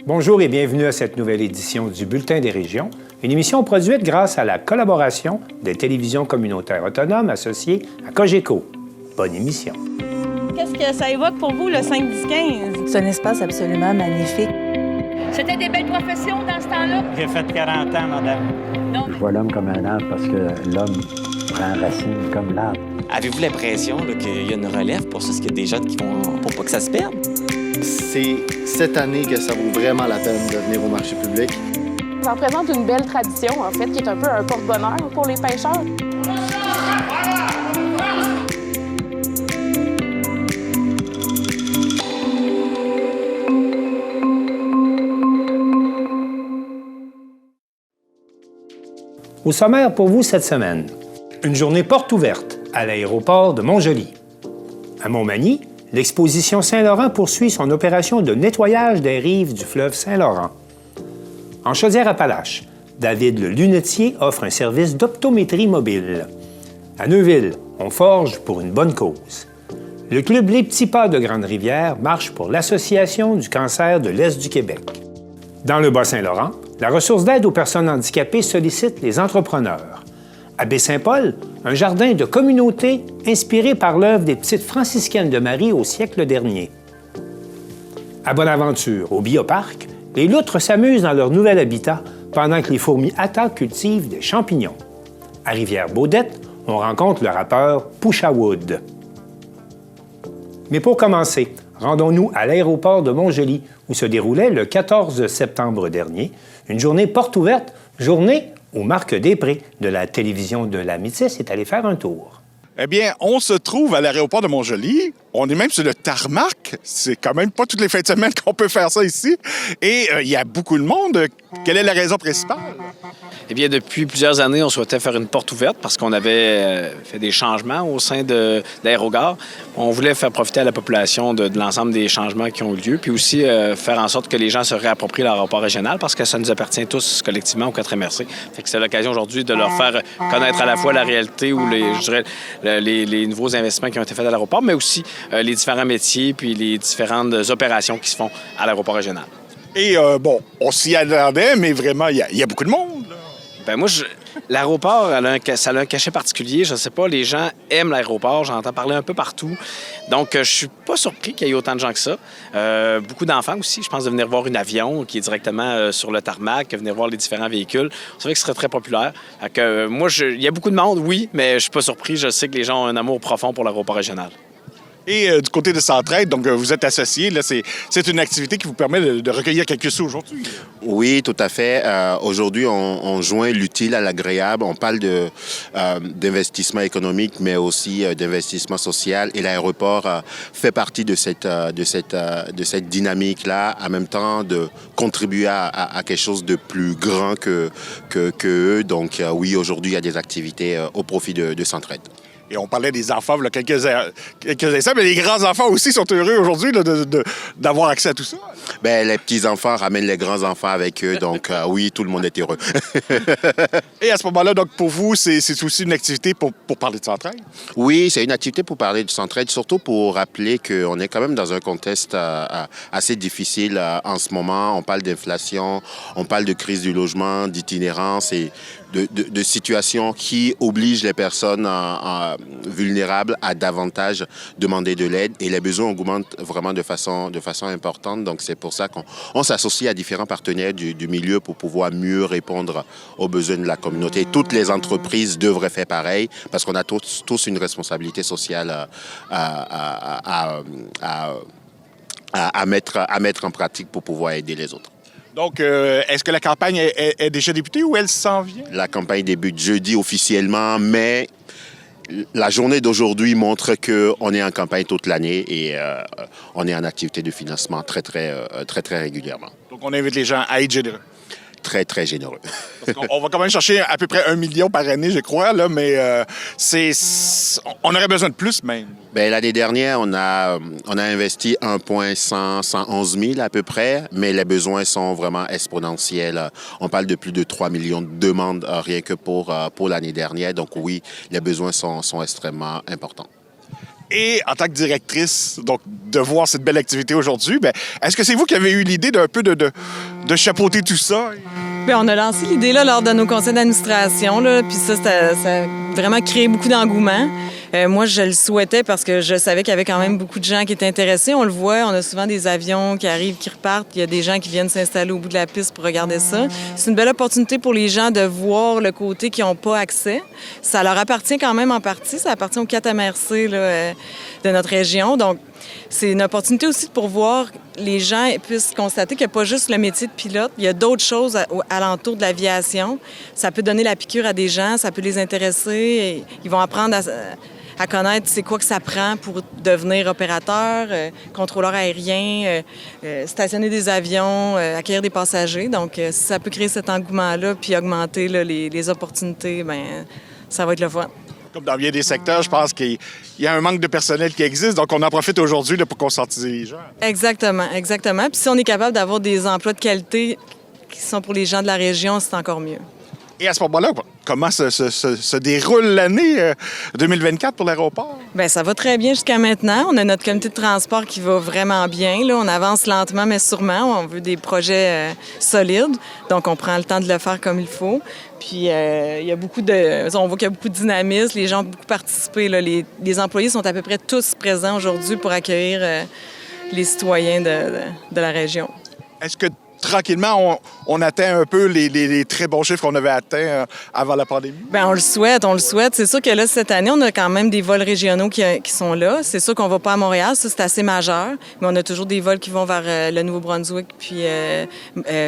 Bonjour et bienvenue à cette nouvelle édition du Bulletin des régions, une émission produite grâce à la collaboration des télévisions communautaires autonomes associées à Cogeco. Bonne émission. Qu'est-ce que ça évoque pour vous, le 5-10-15? C'est un espace absolument magnifique. C'était des belles professions dans ce temps-là? J'ai fait 40 ans, madame. Non. Je vois l'homme comme un arbre parce que l'homme prend racine comme l'arbre. Avez-vous l'impression qu'il y a une relève pour ça? Est-ce qu'il y a des jeunes qui vont pour pas que ça se perde? C'est cette année que ça vaut vraiment la peine de venir au marché public. Ça représente une belle tradition, en fait, qui est un peu un porte-bonheur pour les pêcheurs. Au sommaire pour vous cette semaine, une journée porte ouverte à l'aéroport de Montjoly. À Montmagny, l'exposition Saint-Laurent poursuit son opération de nettoyage des rives du fleuve Saint-Laurent. En Chaudière-Appalaches, David le lunetier offre un service d'optométrie mobile. À Neuville, on forge pour une bonne cause. Le club Les Petits Pas de Grande-Rivière marche pour l'Association du cancer de l'Est du Québec. Dans le Bas-Saint-Laurent, la ressource d'aide aux personnes handicapées sollicite les entrepreneurs. À Baie-Saint-Paul, un jardin de communauté inspiré par l'œuvre des petites franciscaines de Marie au siècle dernier. À Bonaventure, au Bioparc, les loutres s'amusent dans leur nouvel habitat pendant que les fourmis attaquent cultivent des champignons. À Rivière-Baudette, on rencontre le rappeur Pusha Wood. Mais pour commencer, rendons-nous à l'aéroport de Montjoly, où se déroulait le 14 septembre dernier une journée porte ouverte, journée où Marc Després de la télévision de la Métis est allé faire un tour. Eh bien, on se trouve à l'aéroport de Montjoly. On est même sur le tarmac. C'est quand même pas toutes les fins de semaine qu'on peut faire ça ici. Et il y a beaucoup de monde. Quelle est la raison principale? Eh bien, depuis plusieurs années, on souhaitait faire une porte ouverte parce qu'on avait fait des changements au sein de l'Aérogare. On voulait faire profiter à la population de l'ensemble des changements qui ont eu lieu, puis aussi faire en sorte que les gens se réapproprient l'aéroport régional parce que ça nous appartient tous collectivement au 4 MRC. Fait que c'est l'occasion aujourd'hui de leur faire connaître à la fois la réalité ou les nouveaux investissements qui ont été faits à l'aéroport, mais aussi les différents métiers puis les différentes opérations qui se font à l'aéroport régional. Et bon, on s'y attendait, mais vraiment, il y a beaucoup de monde, là. Ben moi, l'aéroport, ça a un cachet particulier. Je ne sais pas, les gens aiment l'aéroport. J'entends parler un peu partout. Donc, je suis pas surpris qu'il y ait autant de gens que ça. Beaucoup d'enfants aussi, je pense, de venir voir un avion qui est directement sur le tarmac, venir voir les différents véhicules. C'est vrai que ce serait très populaire. Moi, il y a beaucoup de monde, oui, mais je suis pas surpris. Je sais que les gens ont un amour profond pour l'aéroport régional. Et du côté de Centraide, donc vous êtes associés. Là, c'est une activité qui vous permet de recueillir quelques sous aujourd'hui. Oui, tout à fait. Aujourd'hui, on joint l'utile à l'agréable. On parle d'investissement économique, mais aussi d'investissement social. Et l'aéroport fait partie de cette dynamique-là, en même temps de contribuer à quelque chose de plus grand que eux. Donc oui, aujourd'hui, il y a des activités au profit de Centraide. Et on parlait des enfants, là, quelques instants, mais les grands-enfants aussi sont heureux aujourd'hui là, d'avoir accès à tout ça. Bien, les petits-enfants ramènent les grands-enfants avec eux, donc oui, tout le monde est heureux. Et à ce moment-là, donc pour vous, c'est aussi une activité pour parler de Centraide? Oui, c'est une activité pour parler de Centraide, surtout pour rappeler qu'on est quand même dans un contexte assez difficile en ce moment. On parle d'inflation, on parle de crise du logement, d'itinérance et de situations qui obligent les personnes vulnérables à davantage demander de l'aide et les besoins augmentent vraiment de façon importante. Donc, c'est pour ça qu'on s'associe à différents partenaires du milieu pour pouvoir mieux répondre aux besoins de la communauté. Toutes les entreprises devraient faire pareil parce qu'on a tous une responsabilité sociale à mettre en pratique pour pouvoir aider les autres. Donc, est-ce que la campagne est déjà débutée ou elle s'en vient? La campagne débute jeudi officiellement, mais la journée d'aujourd'hui montre qu'on est en campagne toute l'année et on est en activité de financement très régulièrement. Donc, on invite les gens à être généreux. Très, très généreux. Parce qu'on va quand même chercher à peu près 1 million par année, je crois, là, mais on aurait besoin de plus même. Bien, l'année dernière, on a investi 111 000 à peu près, mais les besoins sont vraiment exponentiels. On parle de plus de 3 millions de demandes rien que pour l'année dernière. Donc oui, les besoins sont extrêmement importants. Et en tant que directrice, donc de voir cette belle activité aujourd'hui, bien, est-ce que c'est vous qui avez eu l'idée d'un peu de chapeauter tout ça? Bien, on a lancé l'idée là, lors de nos conseils d'administration, là, puis ça a vraiment créé beaucoup d'engouement. Moi, je le souhaitais parce que je savais qu'il y avait quand même beaucoup de gens qui étaient intéressés. On le voit, on a souvent des avions qui arrivent, qui repartent. Il y a des gens qui viennent s'installer au bout de la piste pour regarder ça. C'est une belle opportunité pour les gens de voir le côté qui n'ont pas accès. Ça leur appartient quand même en partie. Ça appartient aux 4 MRC là, de notre région. Donc, c'est une opportunité aussi pour voir les gens puissent constater qu'il n'y a pas juste le métier de pilote. Il y a d'autres choses alentour de l'aviation. Ça peut donner la piqûre à des gens, ça peut les intéresser. Et ils vont apprendre à connaître c'est quoi que ça prend pour devenir opérateur, contrôleur aérien, stationner des avions, accueillir des passagers. Donc, si ça peut créer cet engouement-là puis augmenter là, les opportunités, bien, ça va être le fun. Comme dans bien des secteurs, je pense qu'il y a un manque de personnel qui existe, donc on en profite aujourd'hui là, pour conscientiser les gens. Exactement, exactement. Puis si on est capable d'avoir des emplois de qualité qui sont pour les gens de la région, c'est encore mieux. Et à ce moment-là, comment se déroule l'année 2024 pour l'aéroport? Bien, ça va très bien jusqu'à maintenant. On a notre comité de transport qui va vraiment bien. Là, on avance lentement, mais sûrement. On veut des projets solides. Donc, on prend le temps de le faire comme il faut. Puis, il y a beaucoup on voit qu'il y a beaucoup de dynamisme. Les gens ont beaucoup participé. Là. Les employés sont à peu près tous présents aujourd'hui pour accueillir les citoyens de la région. Est-ce que tranquillement, on atteint un peu les très bons chiffres qu'on avait atteints avant la pandémie? Bien, on le souhaite. C'est sûr que là, cette année, on a quand même des vols régionaux qui sont là. C'est sûr qu'on ne va pas à Montréal, ça, c'est assez majeur. Mais on a toujours des vols qui vont vers le Nouveau-Brunswick puis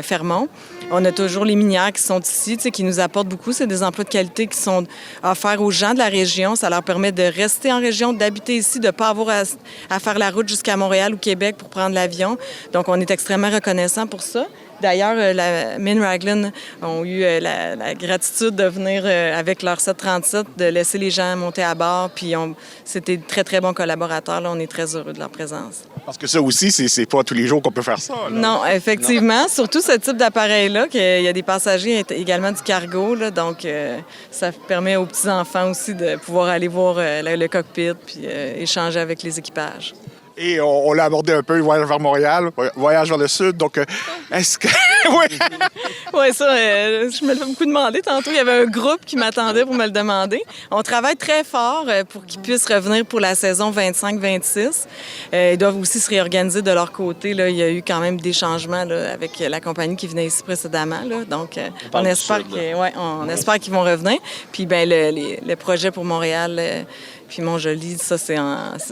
Fermont. On a toujours les minières qui sont ici, qui nous apportent beaucoup. C'est des emplois de qualité qui sont offerts aux gens de la région. Ça leur permet de rester en région, d'habiter ici, de ne pas avoir à faire la route jusqu'à Montréal ou Québec pour prendre l'avion. Donc, on est extrêmement reconnaissants pour ça. D'ailleurs, la Mine Raglan ont eu la gratitude de venir avec leur 737, de laisser les gens monter à bord. Puis c'était de très, très bons collaborateurs. Là, on est très heureux de leur présence. Parce que ça aussi, c'est pas tous les jours qu'on peut faire ça. Là. Non, effectivement. Non. Surtout ce type d'appareil-là, qu'il y a des passagers également du cargo. Là, donc, ça permet aux petits-enfants aussi de pouvoir aller voir le cockpit puis échanger avec les équipages. Et on l'a abordé un peu, voyage vers Montréal, voyage vers le sud. Donc, est-ce que... oui, oui, ça, je me l'ai beaucoup demandé. Tantôt, il y avait un groupe qui m'attendait pour me le demander. On travaille très fort pour qu'ils puissent revenir pour la saison 25-26. Ils doivent aussi se réorganiser de leur côté. Là. Il y a eu quand même des changements là, avec la compagnie qui venait ici précédemment. Là. Donc, on espère qu'ils vont revenir. Puis, bien, le projet pour Montréal... Puis Mont-Joli, ça, c'est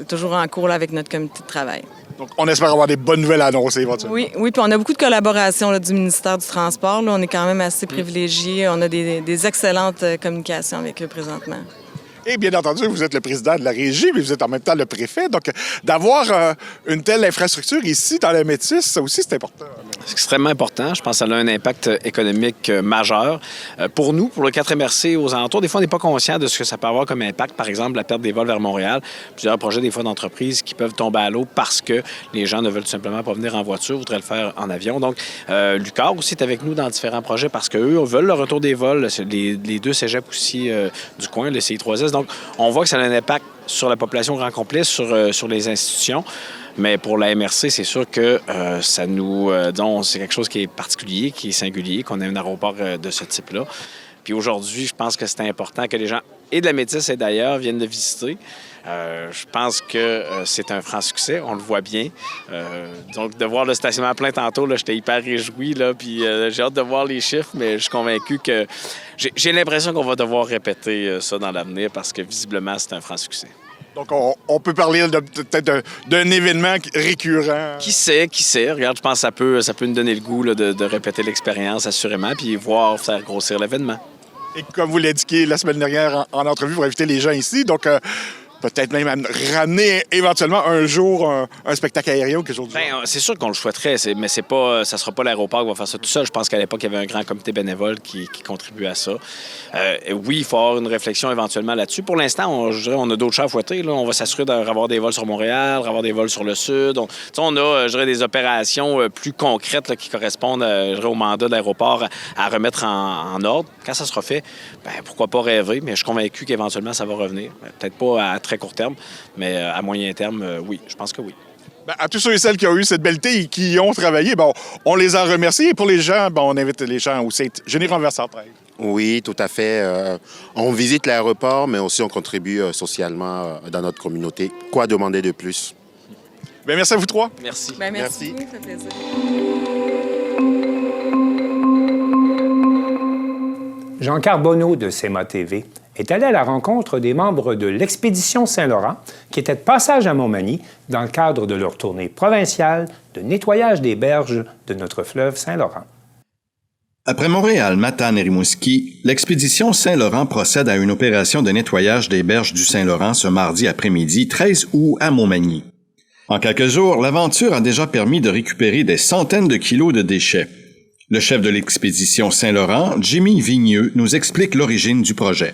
toujours en cours là, avec notre comité de travail. Donc, on espère avoir des bonnes nouvelles annoncées éventuellement. Oui, puis on a beaucoup de collaboration là, du ministère du Transport. Là. On est quand même assez privilégiés. On a des excellentes communications avec eux présentement. Et bien entendu, vous êtes le président de la régie, mais vous êtes en même temps le préfet. Donc, d'avoir une telle infrastructure ici, dans la Métis, ça aussi, c'est important. C'est extrêmement important. Je pense que ça a un impact économique majeur. Pour nous, pour le 4MRC aux alentours, des fois, on n'est pas conscient de ce que ça peut avoir comme impact. Par exemple, la perte des vols vers Montréal. Plusieurs projets, des fois, d'entreprises qui peuvent tomber à l'eau parce que les gens ne veulent tout simplement pas venir en voiture, voudraient le faire en avion. Donc, Lucar aussi est avec nous dans différents projets parce qu'eux veulent le retour des vols. Les deux cégeps aussi du coin, le CI3S. Donc, on voit que ça a un impact sur la population grand complet, sur les institutions. Mais pour la MRC, c'est sûr que ça nous... c'est quelque chose qui est particulier, qui est singulier, qu'on ait un aéroport de ce type-là. Puis aujourd'hui, je pense que c'est important que les gens, et de la Métis et d'ailleurs, viennent de visiter. Je pense que c'est un franc succès, on le voit bien. Donc, de voir le stationnement plein tantôt, là, j'étais hyper réjoui, là, puis j'ai hâte de voir les chiffres, mais je suis convaincu que... J'ai l'impression qu'on va devoir répéter ça dans l'avenir parce que, visiblement, c'est un franc succès. Donc, on peut parler peut-être d'un événement récurrent. Qui sait? Regarde, je pense que ça peut nous donner le goût là, de répéter l'expérience, assurément, puis voir faire grossir l'événement. Et comme vous l'indiquiez la semaine dernière en entrevue pour inviter les gens ici, donc peut-être même ramener éventuellement un jour un spectacle aérien ou quelque chose du genre. C'est sûr qu'on le souhaiterait, mais ça ne sera pas l'aéroport qui va faire ça tout seul. Je pense qu'à l'époque, il y avait un grand comité bénévole qui contribuait à ça. Oui, il faut avoir une réflexion éventuellement là-dessus. Pour l'instant, on a d'autres chats à fouetter. Là. On va s'assurer d'avoir des vols sur Montréal, d'avoir des vols sur le Sud. On a, des opérations plus concrètes là, qui correspondent au mandat de l'aéroport à remettre en ordre. Quand ça sera fait, pourquoi pas rêver, mais je suis convaincu qu'éventuellement, ça va revenir. Peut-être pas à très très court terme. Mais à moyen terme, oui, je pense que oui. Ben, à tous ceux et celles qui ont eu cette belleté et qui y ont travaillé, bon, on les en remercie. Et pour les gens, bon, on invite les gens aussi à être généreux envers Centraide. Oui, tout à fait. On visite l'aéroport, mais aussi on contribue socialement dans notre communauté. Quoi demander de plus? Bien, merci à vous trois. Merci. Ben, Merci. beaucoup, ça fait plaisir. Jean Carbonneau de CEMA TV est allé à la rencontre des membres de l'Expédition Saint-Laurent qui étaient de passage à Montmagny dans le cadre de leur tournée provinciale de nettoyage des berges de notre fleuve Saint-Laurent. Après Montréal, Matane et Rimouski, l'expédition Saint-Laurent procède à une opération de nettoyage des berges du Saint-Laurent ce mardi après-midi 13 août à Montmagny. En quelques jours, l'aventure a déjà permis de récupérer des centaines de kilos de déchets. Le chef de l'expédition Saint-Laurent, Jimmy Vigneux, nous explique l'origine du projet.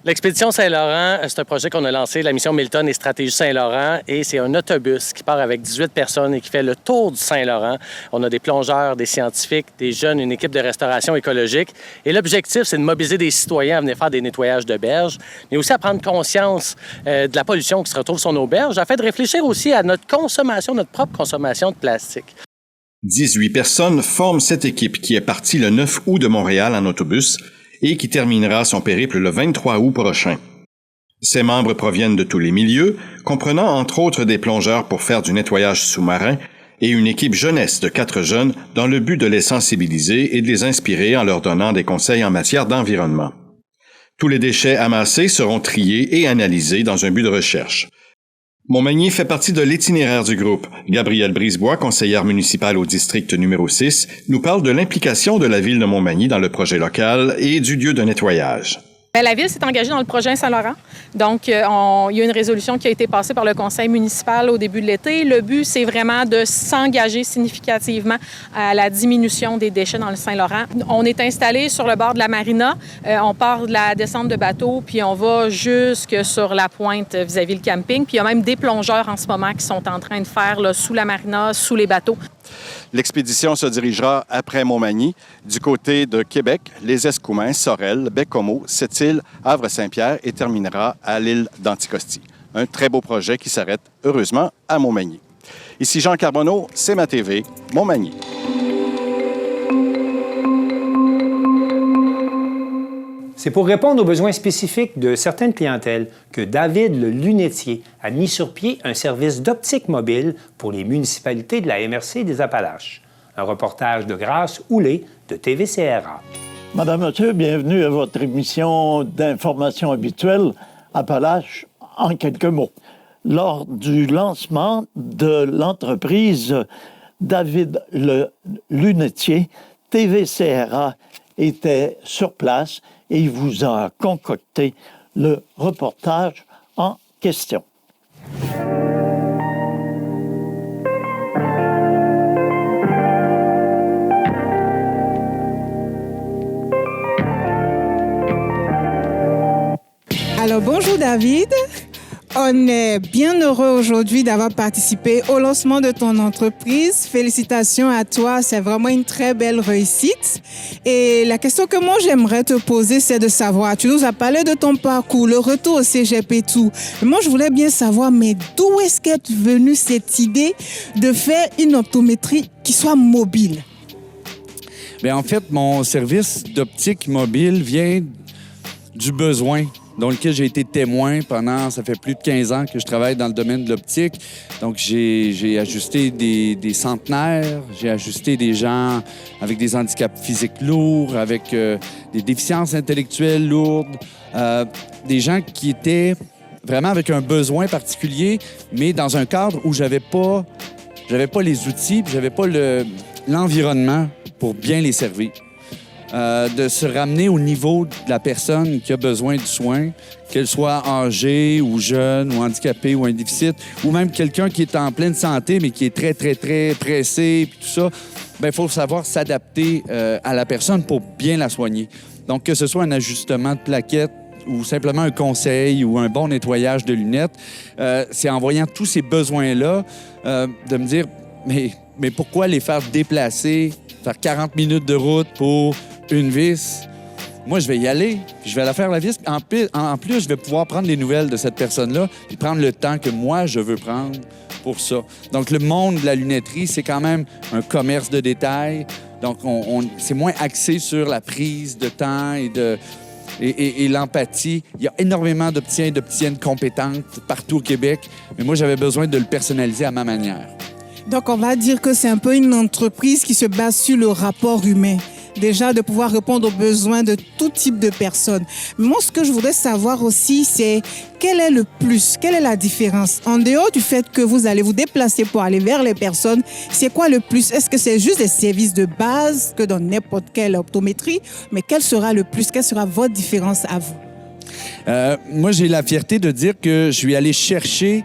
L'Expédition Saint-Laurent, c'est un projet qu'on a lancé, la mission Milton et Stratégie Saint-Laurent, et c'est un autobus qui part avec 18 personnes et qui fait le tour du Saint-Laurent. On a des plongeurs, des scientifiques, des jeunes, une équipe de restauration écologique. Et l'objectif, c'est de mobiliser des citoyens à venir faire des nettoyages de berges, mais aussi à prendre conscience de la pollution qui se retrouve sur nos berges, afin de réfléchir aussi à notre consommation, notre propre consommation de plastique. 18 personnes forment cette équipe qui est partie le 9 août de Montréal en autobus et qui terminera son périple le 23 août prochain. Ses membres proviennent de tous les milieux, comprenant entre autres des plongeurs pour faire du nettoyage sous-marin et une équipe jeunesse de 4 jeunes dans le but de les sensibiliser et de les inspirer en leur donnant des conseils en matière d'environnement. Tous les déchets amassés seront triés et analysés dans un but de recherche. Montmagny fait partie de l'itinéraire du groupe. Gabrielle Brisebois, conseillère municipale au district numéro 6, nous parle de l'implication de la ville de Montmagny dans le projet local et du lieu de nettoyage. La Ville s'est engagée dans le projet Saint-Laurent. Donc, il y a une résolution qui a été passée par le conseil municipal au début de l'été. Le but, c'est vraiment de s'engager significativement à la diminution des déchets dans le Saint-Laurent. On est installé sur le bord de la marina. On part de la descente de bateau, puis on va jusque sur la pointe vis-à-vis le camping. Puis il y a même des plongeurs en ce moment qui sont en train de faire là, sous la marina, sous les bateaux. L'expédition se dirigera après Montmagny, du côté de Québec, les Escoumins, Sorel, Baie-Comeau, Sept-Îles, Havre-Saint-Pierre et terminera à l'île d'Anticosti. Un très beau projet qui s'arrête heureusement à Montmagny. Ici Jean Carbonneau, CEMA TV, Montmagny. C'est pour répondre aux besoins spécifiques de certaines clientèles que David le Lunetier a mis sur pied un service d'optique mobile pour les municipalités de la MRC des Appalaches. Un reportage de Grâce Houlé de TVCRA. Madame, Monsieur, bienvenue à votre émission d'information habituelle Appalaches en quelques mots. Lors du lancement de l'entreprise David le Lunetier, TVCRA était sur place et il vous a concocté le reportage en question. Alors bonjour David, on est bien heureux aujourd'hui d'avoir participé au lancement de ton entreprise. Félicitations à toi, c'est vraiment une très belle réussite. Et la question que moi j'aimerais te poser, c'est de savoir, tu nous as parlé de ton parcours, le retour au cégep et tout. Mais moi je voulais bien savoir, mais d'où est-ce qu'est venue cette idée de faire une optométrie qui soit mobile? Bien, en fait, mon service d'optique mobile vient du besoin dans lequel j'ai été témoin pendant, ça fait plus de 15 ans que je travaille dans le domaine de l'optique. Donc, j'ai ajusté des centenaires, j'ai ajusté des gens avec des handicaps physiques lourds, avec des déficiences intellectuelles lourdes, des gens qui étaient vraiment avec un besoin particulier, mais dans un cadre où j'avais pas les outils, puis j'avais pas l'environnement pour bien les servir. De se ramener au niveau de la personne qui a besoin du soin, qu'elle soit âgée ou jeune ou handicapée ou un déficit, ou même quelqu'un qui est en pleine santé mais qui est très, très, très pressé, puis tout ça, bien, il faut savoir s'adapter à la personne pour bien la soigner. Donc, que ce soit un ajustement de plaquettes ou simplement un conseil ou un bon nettoyage de lunettes, c'est en voyant tous ces besoins-là de me dire, mais pourquoi les faire déplacer, faire 40 minutes de route pour une vis moi, je vais y aller, puis je vais la faire la visite. En plus, je vais pouvoir prendre les nouvelles de cette personne-là, puis prendre le temps que moi, je veux prendre pour ça. Donc, le monde de la lunetterie, c'est quand même un commerce de détail. Donc, c'est moins axé sur la prise de temps et l'empathie. Il y a énormément d'opticiens et d'opticiennes compétentes partout au Québec, mais moi, j'avais besoin de le personnaliser à ma manière. Donc, on va dire que c'est un peu une entreprise qui se base sur le rapport humain. Déjà, de pouvoir répondre aux besoins de tout type de personnes. Mais moi, ce que je voudrais savoir aussi, c'est quel est le plus, quelle est la différence? En dehors du fait que vous allez vous déplacer pour aller vers les personnes, c'est quoi le plus? Est-ce que c'est juste des services de base que dans n'importe quelle optométrie? Mais quel sera le plus? Quelle sera votre différence à vous? Moi, j'ai la fierté de dire que je suis allé chercher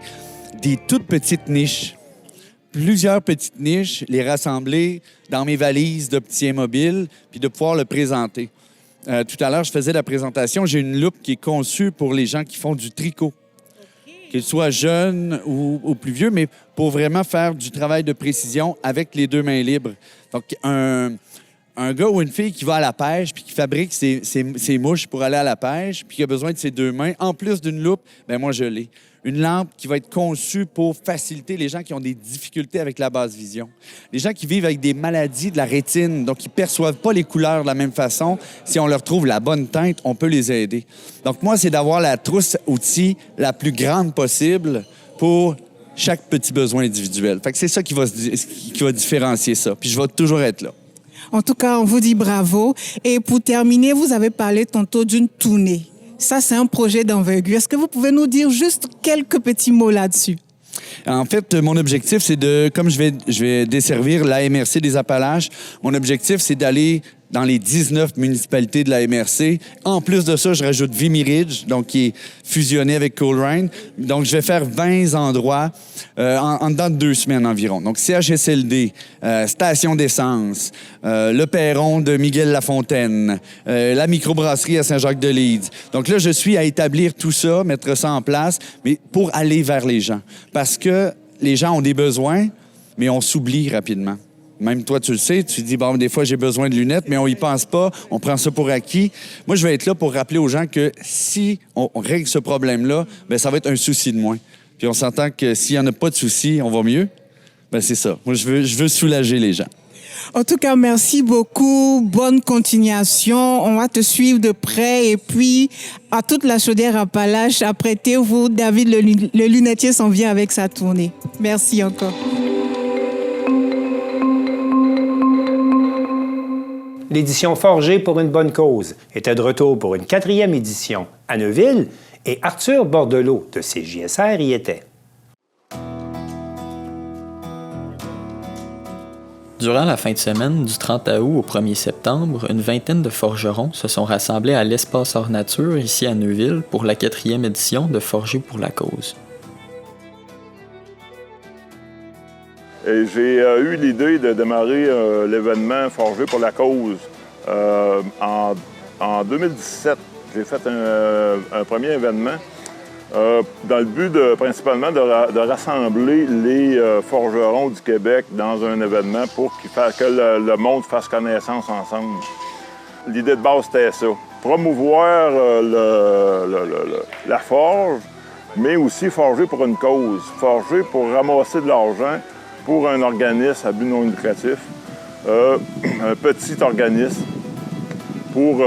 des toutes petites niches. Plusieurs petites niches, les rassembler dans mes valises d'opticien mobile, puis de pouvoir le présenter. Tout à l'heure, je faisais la présentation. J'ai une loupe qui est conçue pour les gens qui font du tricot, qu'ils soient jeunes ou plus vieux, mais pour vraiment faire du travail de précision avec les deux mains libres. Donc, un gars ou une fille qui va à la pêche puis qui fabrique ses mouches pour aller à la pêche puis qui a besoin de ses deux mains, en plus d'une loupe, bien moi, je l'ai. Une lampe qui va être conçue pour faciliter les gens qui ont des difficultés avec la basse vision. Les gens qui vivent avec des maladies de la rétine, donc qui ne perçoivent pas les couleurs de la même façon. Si on leur trouve la bonne teinte, on peut les aider. Donc moi, c'est d'avoir la trousse outils la plus grande possible pour chaque petit besoin individuel. Fait que c'est ça qui va différencier ça. Puis je vais toujours être là. En tout cas, on vous dit bravo. Et pour terminer, vous avez parlé tantôt d'une tournée. Ça, c'est un projet d'envergure. Est-ce que vous pouvez nous dire juste quelques petits mots là-dessus? En fait, mon objectif, c'est comme je vais desservir la MRC des Appalaches, mon objectif, c'est d'aller dans les 19 municipalités de la MRC. En plus de ça, je rajoute Vimy Ridge, donc qui est fusionné avec Coleraine. Donc, je vais faire 20 endroits en dedans de 2 semaines environ. Donc, CHSLD, station d'essence, le perron de Miguel-Lafontaine, la microbrasserie à Saint-Jacques-de-Leeds. Donc là, je suis à établir tout ça, mettre ça en place, mais pour aller vers les gens. Parce que les gens ont des besoins, mais on s'oublie rapidement. Même toi, tu le sais, tu dis, bon, des fois, j'ai besoin de lunettes, mais on y pense pas, on prend ça pour acquis. Moi, je vais être là pour rappeler aux gens que si on règle ce problème-là, bien, ça va être un souci de moins. Puis on s'entend que s'il n'y en a pas de souci, on va mieux. Bien, c'est ça. Moi, je veux soulager les gens. En tout cas, merci beaucoup. Bonne continuation. On va te suivre de près. Et puis, à toute la chaudière Appalaches, apprêtez-vous. David, le lunetier, s'en vient avec sa tournée. Merci encore. L'édition Forgé pour une bonne cause était de retour pour une 4e édition à Neuville et Arthur Bordelot de CJSR y était. Durant la fin de semaine du 30 août au 1er septembre, une vingtaine de forgerons se sont rassemblés à l'Espace Hors Nature ici à Neuville pour la 4e édition de Forgé pour la cause. Et j'ai eu l'idée de démarrer l'événement Forgé pour la cause. En 2017, j'ai fait un premier événement dans le but principalement de rassembler les forgerons du Québec dans un événement pour que le monde fasse connaissance ensemble. L'idée de base, c'était ça. Promouvoir la forge, mais aussi forger pour une cause. Forger pour ramasser de l'argent pour un organisme à but non lucratif, un petit organisme pour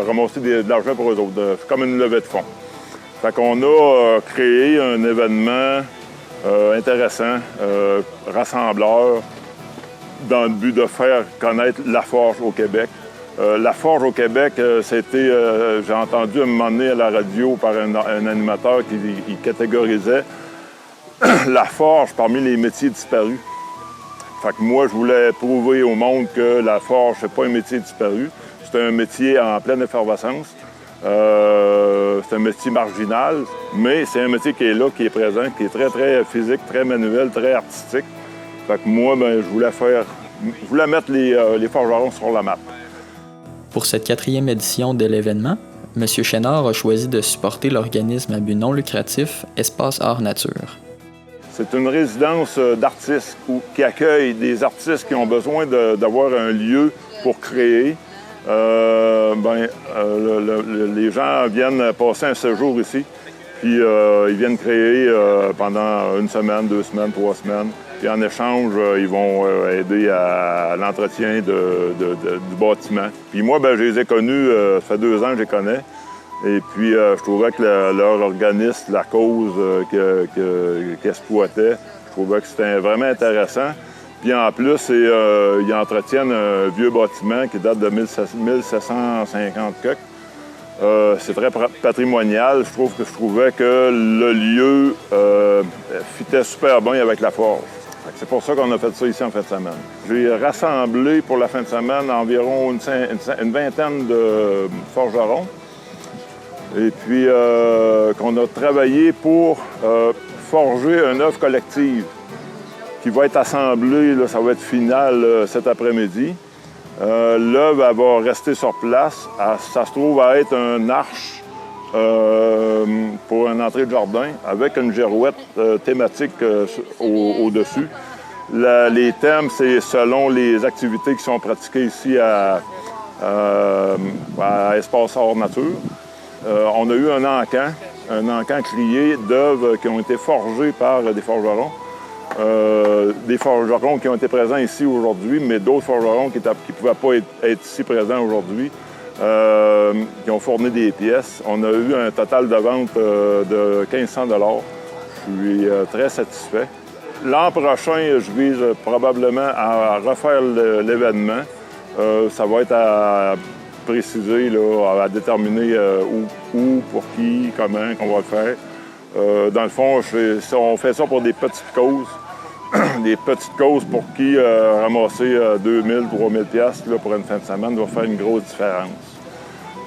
ramasser de l'argent pour eux autres, comme une levée de fonds. Fait qu'on a créé un événement intéressant, rassembleur, dans le but de faire connaître la forge au Québec. La forge au Québec, c'était, j'ai entendu un moment donné à la radio par un animateur qui catégorisait la forge parmi les métiers disparus. Fait que moi, je voulais prouver au monde que la forge, c'est pas un métier disparu. C'est un métier en pleine effervescence. C'est un métier marginal, mais c'est un métier qui est là, qui est présent, qui est très, très physique, très manuel, très artistique. Fait que moi, ben, je voulais mettre les forgerons sur la map. Pour cette 4e édition de l'événement, M. Chénard a choisi de supporter l'organisme à but non lucratif Espace Hors Nature. C'est une résidence d'artistes qui accueille des artistes qui ont besoin d'avoir un lieu pour créer, Les gens viennent passer un séjour ici, puis ils viennent créer pendant 1 semaine, 2 semaines, 3 semaines. Puis en échange, ils vont aider à l'entretien du bâtiment. Puis moi, je les ai connus, ça fait 2 ans que je les connais. Et puis, je trouvais que leur organisme, la cause qu'ils exploitaient, je trouvais que c'était vraiment intéressant. Puis en plus, ils entretiennent un vieux bâtiment qui date de 1750 quelque. C'est très patrimonial. Je trouvais que le lieu fitait super bien avec la forge. C'est pour ça qu'on a fait ça ici en fin de semaine. J'ai rassemblé pour la fin de semaine environ une vingtaine de forgerons. Et puis qu'on a travaillé pour forger une œuvre collective qui va être assemblée, là, ça va être final cet après-midi. L'œuvre, elle va rester sur place. Ça se trouve à être un arche pour une entrée de jardin avec une girouette thématique au-dessus. Les thèmes, c'est selon les activités qui sont pratiquées ici à Espace Hors Nature. On a eu un encan crié d'œuvres qui ont été forgées par des forgerons. Des forgerons qui ont été présents ici aujourd'hui, mais d'autres forgerons qui ne pouvaient pas être ici présents aujourd'hui, qui ont fourni des pièces. On a eu un total de vente de 1 500 $. Je suis très satisfait. L'an prochain, je vise probablement à refaire l'événement. Ça va être à préciser, là, à déterminer où, pour qui, comment qu'on va le faire. Dans le fond, on fait ça pour des petites causes. Des petites causes pour qui ramasser 2 000, 3 000 $ pour une fin de semaine va faire une grosse différence.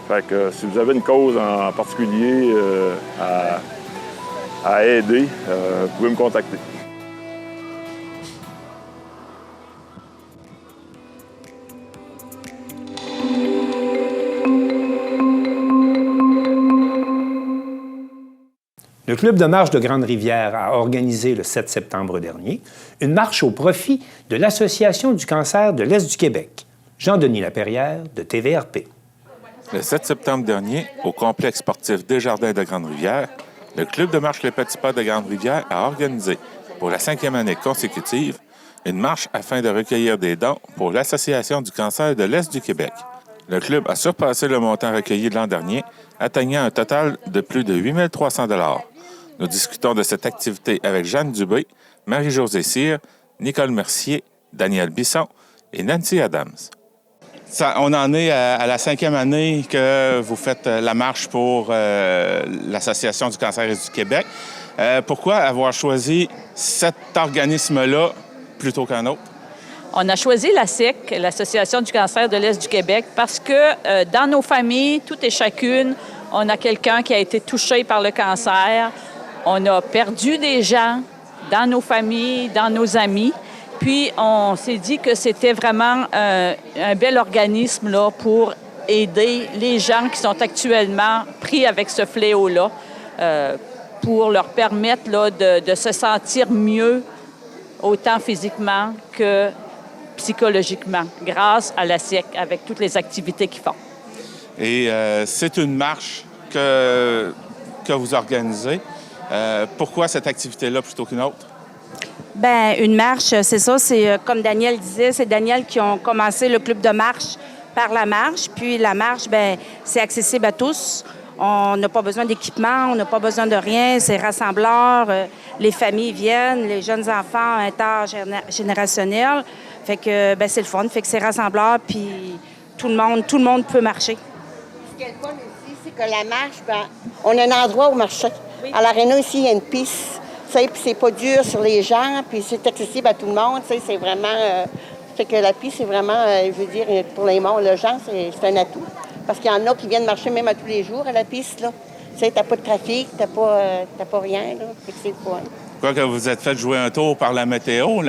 Fait que si vous avez une cause en particulier à aider, vous pouvez me contacter. Le Club de marche de Grande-Rivière a organisé le 7 septembre dernier une marche au profit de l'Association du cancer de l'Est du Québec. Jean-Denis Laperrière de TVRP. Le 7 septembre dernier, au complexe sportif Desjardins de Grande-Rivière, le Club de marche Les Petits Pas de Grande-Rivière a organisé, pour la 5e année consécutive, une marche afin de recueillir des dons pour l'Association du cancer de l'Est du Québec. Le club a surpassé le montant recueilli l'an dernier, atteignant un total de plus de 8 300 $. Nous discutons de cette activité avec Jeanne Dubé, Marie-Josée Cyr, Nicole Mercier, Daniel Bisson et Nancy Adams. On en est à la 5e année que vous faites la marche pour l'Association du cancer du Québec. Pourquoi avoir choisi cet organisme-là plutôt qu'un autre? On a choisi l'ASIC, l'Association du cancer de l'Est du Québec, parce que dans nos familles, toutes et chacune, on a quelqu'un qui a été touché par le cancer. On a perdu des gens dans nos familles, dans nos amis. Puis, on s'est dit que c'était vraiment un bel organisme là, pour aider les gens qui sont actuellement pris avec ce fléau-là, pour leur permettre là, de se sentir mieux, autant physiquement que psychologiquement, grâce à la SIEC, avec toutes les activités qu'ils font. Et c'est une marche que vous organisez. Pourquoi cette activité-là plutôt qu'une autre? Bien, une marche, c'est ça. C'est comme Daniel disait, c'est Daniel qui ont commencé le club de marche par la marche. Puis la marche, bien, c'est accessible à tous. On n'a pas besoin d'équipement, on n'a pas besoin de rien. C'est rassembleur. Les familles viennent, les jeunes enfants intergénérationnels. Fait que, bien, c'est le fun. Fait que c'est rassembleur, puis tout le monde peut marcher. Ce qui est le fun ici, c'est que la marche, bien, on a un endroit où marcher. Oui. À l'aréna, ici, il y a une piste. Puis c'est pas dur sur les gens, puis c'est accessible à tout le monde. C'est vraiment... fait que la piste, c'est vraiment, je veux dire, pour les gens, c'est un atout. Parce qu'il y en a qui viennent marcher même à tous les jours à la piste, là. Tu sais, t'as pas de trafic, t'as pas rien, là. Fait que c'est le fun. Quoi que vous êtes fait jouer un tour par la météo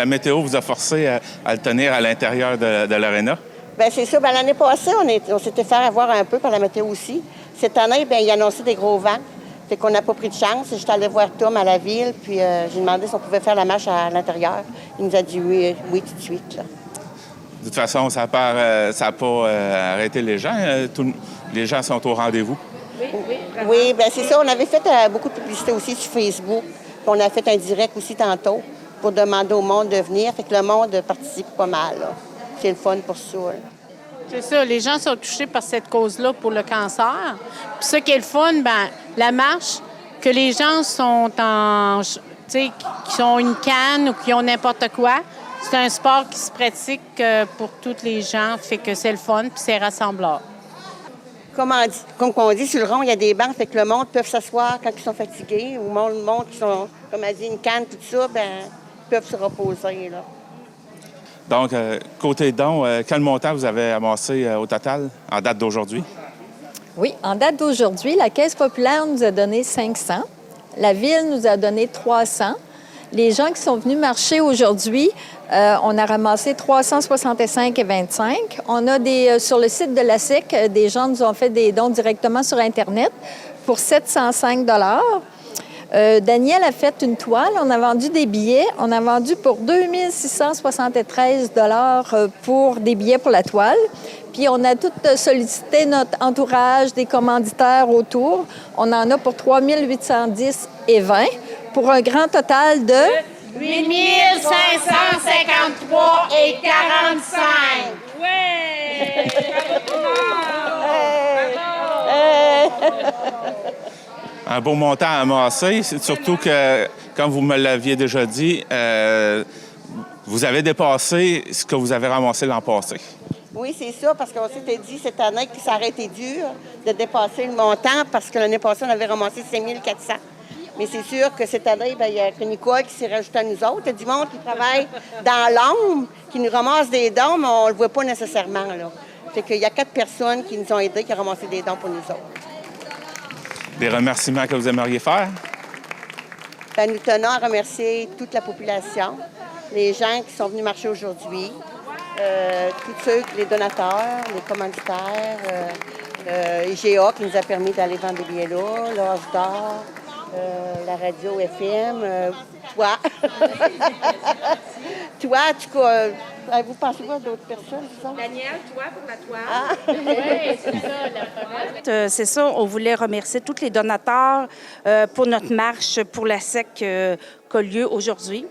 vous a forcé à le tenir à l'intérieur de l'aréna? Bien, c'est ça. Bien, l'année passée, on s'était fait avoir un peu par la météo aussi. Cette année, bien, il annonçait des gros vents. Fait qu'on n'a pas pris de chance. J'étais allée voir Tom à la ville, puis j'ai demandé si on pouvait faire la marche à l'intérieur. Il nous a dit oui tout de suite, là. De toute façon, ça n'a pas arrêté les gens. Les gens sont au rendez-vous. Oui, bien c'est ça. On avait fait beaucoup de publicité aussi sur Facebook. Puis on a fait un direct aussi tantôt pour demander au monde de venir. Fait que le monde participe pas mal. Là. C'est le fun pour ça. Là. C'est ça. Les gens sont touchés par cette cause-là pour le cancer. Puis ce qui est le fun, bien, la marche, que les gens sont qui ont une canne ou qui ont n'importe quoi, c'est un sport qui se pratique pour tous les gens. Fait que c'est le fun puis c'est rassembleur. Comme on dit, sur le rond, il y a des bancs, fait que le monde peut s'asseoir quand ils sont fatigués. Ou le monde qui sont, comme elle dit, une canne, tout ça, bien, ils peuvent se reposer. Là. Donc, côté dons, quel montant vous avez amassé au total en date d'aujourd'hui? Oui, en date d'aujourd'hui, la Caisse populaire nous a donné 500. La Ville nous a donné 300. Les gens qui sont venus marcher aujourd'hui, on a ramassé 365,25. On a sur le site de la SIC, des gens nous ont fait des dons directement sur Internet pour 705 Daniel a fait une toile. On a vendu des billets. On a vendu pour 2673 pour des billets pour la toile. Puis on a tout sollicité notre entourage, des commanditaires autour. On en a pour 3810,20 pour un grand total de 8553,45. Ouais! Un beau montant à amasser, surtout que, comme vous me l'aviez déjà dit, vous avez dépassé ce que vous avez ramassé l'an passé. Oui, c'est ça, parce qu'on s'était dit cette année que ça aurait été dur de dépasser le montant parce que l'année passée, on avait ramassé 5 400. Mais c'est sûr que cette année, bien, il y a Nicole qui s'est rajouté à nous autres. Il y a du monde qui travaille dans l'ombre, qui nous ramasse des dons, mais on ne le voit pas nécessairement. Là. Fait qu'il y a 4 personnes qui nous ont aidés, qui ont ramassé des dons pour nous autres. Des remerciements que vous aimeriez faire? Bien, nous tenons à remercier toute la population, les gens qui sont venus marcher aujourd'hui, tous ceux, les donateurs, les commanditaires, IGA qui nous a permis d'aller vendre des billets là, l'Âge d'or, la radio FM, toi. Toi, en tout cas, vous pensez pas à d'autres personnes, c'est ça? Daniel, toi, pour la toile. Ah. Oui, c'est ça, la première. C'est ça, on voulait remercier tous les donateurs pour notre marche pour la SEC qui a lieu aujourd'hui.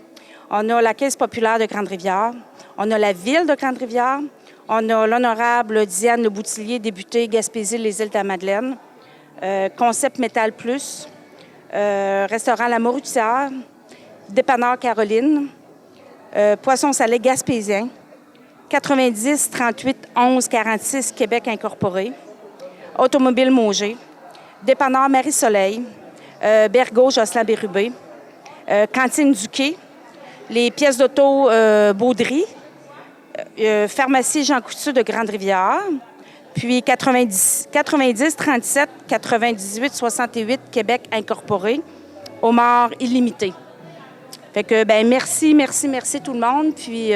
On a la Caisse populaire de Grande-Rivière, on a la Ville de Grande-Rivière, on a l'honorable Diane Leboutillier, députée Gaspésie-les-Îles-de-la-Madeleine, Concept Métal Plus, Restaurant La Mauritière, Dépanneur Caroline, Poisson salé Gaspésien, 90 38 11 46 Québec Incorporé, Automobile Mauger, Dépanneur Marie-Soleil, Bergo Jocelyn Bérubé, Cantine du Quai, les pièces d'auto Baudry, Pharmacie Jean Coutu de Grande-Rivière, puis 90 37 98 68 Québec Incorporé, Homard Illimité. Fait que, ben merci tout le monde. Puis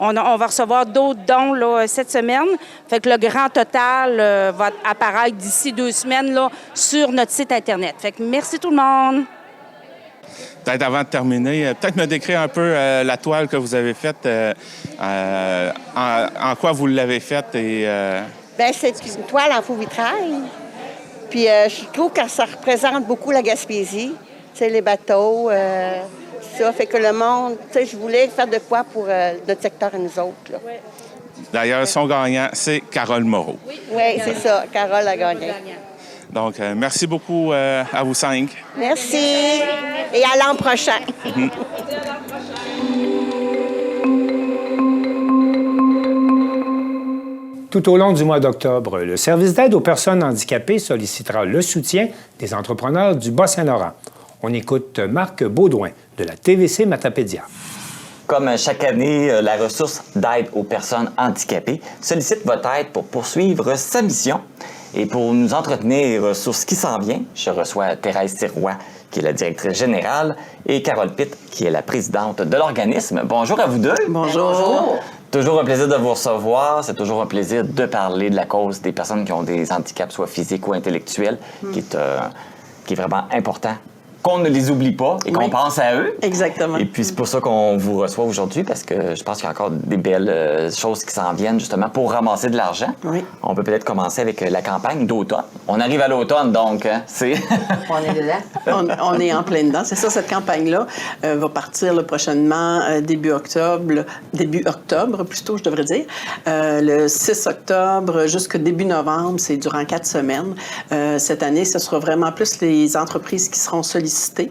on va recevoir d'autres dons là, cette semaine. Fait que le grand total va apparaître d'ici 2 semaines là, sur notre site Internet. Fait que merci tout le monde. Peut-être avant de terminer, peut-être me décrire un peu la toile que vous avez faite, en quoi vous l'avez faite et... Bien, c'est une toile en faux vitrail. Puis je trouve que ça représente beaucoup la Gaspésie. Tu sais, les bateaux, ça. Fait que le monde, tu sais, je voulais faire de quoi pour notre secteur et nous autres. Là. Oui. D'ailleurs, son gagnant, c'est Carole Moreau. Oui, c'est ça. Carole a gagné. Donc, merci beaucoup à vous 5. Merci. Et à l'an prochain. Tout au long du mois d'octobre, le service d'aide aux personnes handicapées sollicitera le soutien des entrepreneurs du Bas-Saint-Laurent. On écoute Marc Baudouin de la TVC Matapédia. Comme chaque année, la ressource d'aide aux personnes handicapées sollicite votre aide pour poursuivre sa mission. Et pour nous entretenir sur ce qui s'en vient, je reçois Thérèse Sirois, qui est la directrice générale, et Carole Pitt, qui est la présidente de l'organisme. Bonjour à vous deux. Bonjour. Toujours un plaisir de vous recevoir. C'est toujours un plaisir de parler de la cause des personnes qui ont des handicaps, soit physiques ou intellectuels, qui est vraiment important qu'on ne les oublie pas et qu'on pense à eux. Exactement. Et puis, c'est pour ça qu'on vous reçoit aujourd'hui, parce que je pense qu'il y a encore des belles choses qui s'en viennent, justement, pour ramasser de l'argent. Oui. On peut peut-être commencer avec la campagne d'automne. On arrive à l'automne, donc, c'est... On est dedans. On est en plein dedans. C'est ça, cette campagne-là va partir là, prochainement, début octobre, plutôt, je devrais dire. Le 6 octobre jusqu'au début novembre, c'est durant 4 semaines. Cette année, ce sera vraiment plus les entreprises qui seront sollicitées.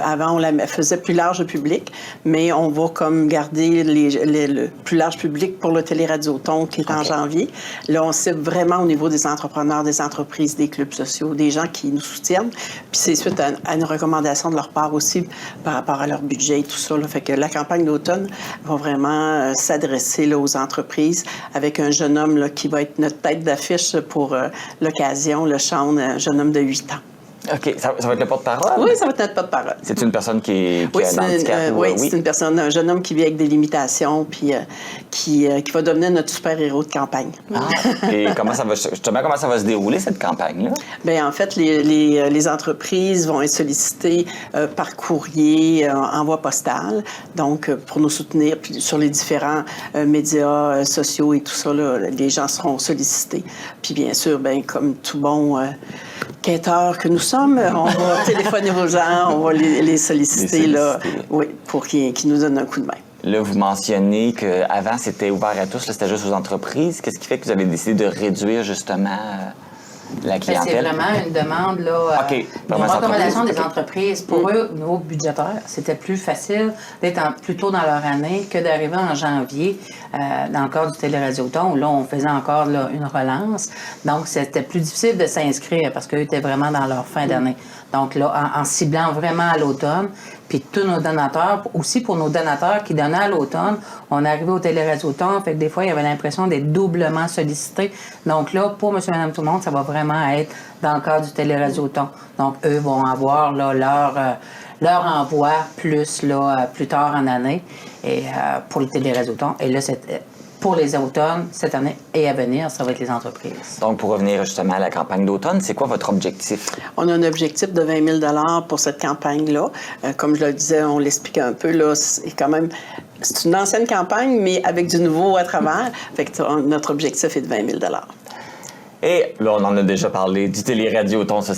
Avant, on la faisait plus large au public, mais on va comme garder le plus large public pour le Téléradioton qui est en janvier. Là, on cible vraiment au niveau des entrepreneurs, des entreprises, des clubs sociaux, des gens qui nous soutiennent. Puis c'est suite à une recommandation de leur part aussi par rapport à leur budget et tout ça. Là. Fait que la campagne d'automne va vraiment s'adresser là, aux entreprises avec un jeune homme là, qui va être notre tête d'affiche pour l'occasion, le Sean, un jeune homme de 8 ans. OK. Ça va être le porte-parole? Oui, ça va être notre porte-parole. C'est une personne qui a un handicap? Oui, c'est une personne, un jeune homme qui vit avec des limitations, puis qui va devenir notre super-héros de campagne. Et comment ça va se dérouler, cette campagne-là? Bien, en fait, les entreprises vont être sollicitées par courrier, envoi postal, donc pour nous soutenir puis sur les différents médias sociaux et tout ça, là, les gens seront sollicités. Puis bien sûr, bien, comme tout bon quêteur que nous sommes, on va téléphoner aux gens, on va les solliciter, là, oui, pour qu'ils nous donnent un coup de main. Là, vous mentionnez qu'avant, c'était ouvert à tous, là, c'était juste aux entreprises. Qu'est-ce qui fait que vous avez décidé de réduire, justement, la clientèle? C'est vraiment une demande, là, une recommandation des entreprises. Pour eux, au niveau budgétaire, c'était plus facile d'être plus tôt dans leur année que d'arriver en janvier dans le cadre du Téléradioton, où là, on faisait encore là, une relance. Donc, c'était plus difficile de s'inscrire parce qu'eux étaient vraiment dans leur fin d'année. Donc là, en ciblant vraiment à l'automne, puis tous nos donateurs, aussi pour nos donateurs qui donnaient à l'automne, on arrivait au Téléradioton, fait que des fois, il y avait l'impression d'être doublement sollicité. Donc là, pour Monsieur, Madame, tout le monde, ça va vraiment être dans le cadre du Téléradioton. Donc, eux vont avoir là, leur envoi plus tard en année et, pour le Téléradioton. Et là, pour les automnes, cette année et à venir, ça va être les entreprises. Donc, pour revenir justement à la campagne d'automne, c'est quoi votre objectif? On a un objectif de 20 000 $ pour cette campagne-là. Comme je le disais, on l'expliquait un peu, là, c'est une ancienne campagne, mais avec du nouveau à travers. Fait que notre objectif est de 20 000 $. Et là, on en a déjà parlé du Téléradioton, ça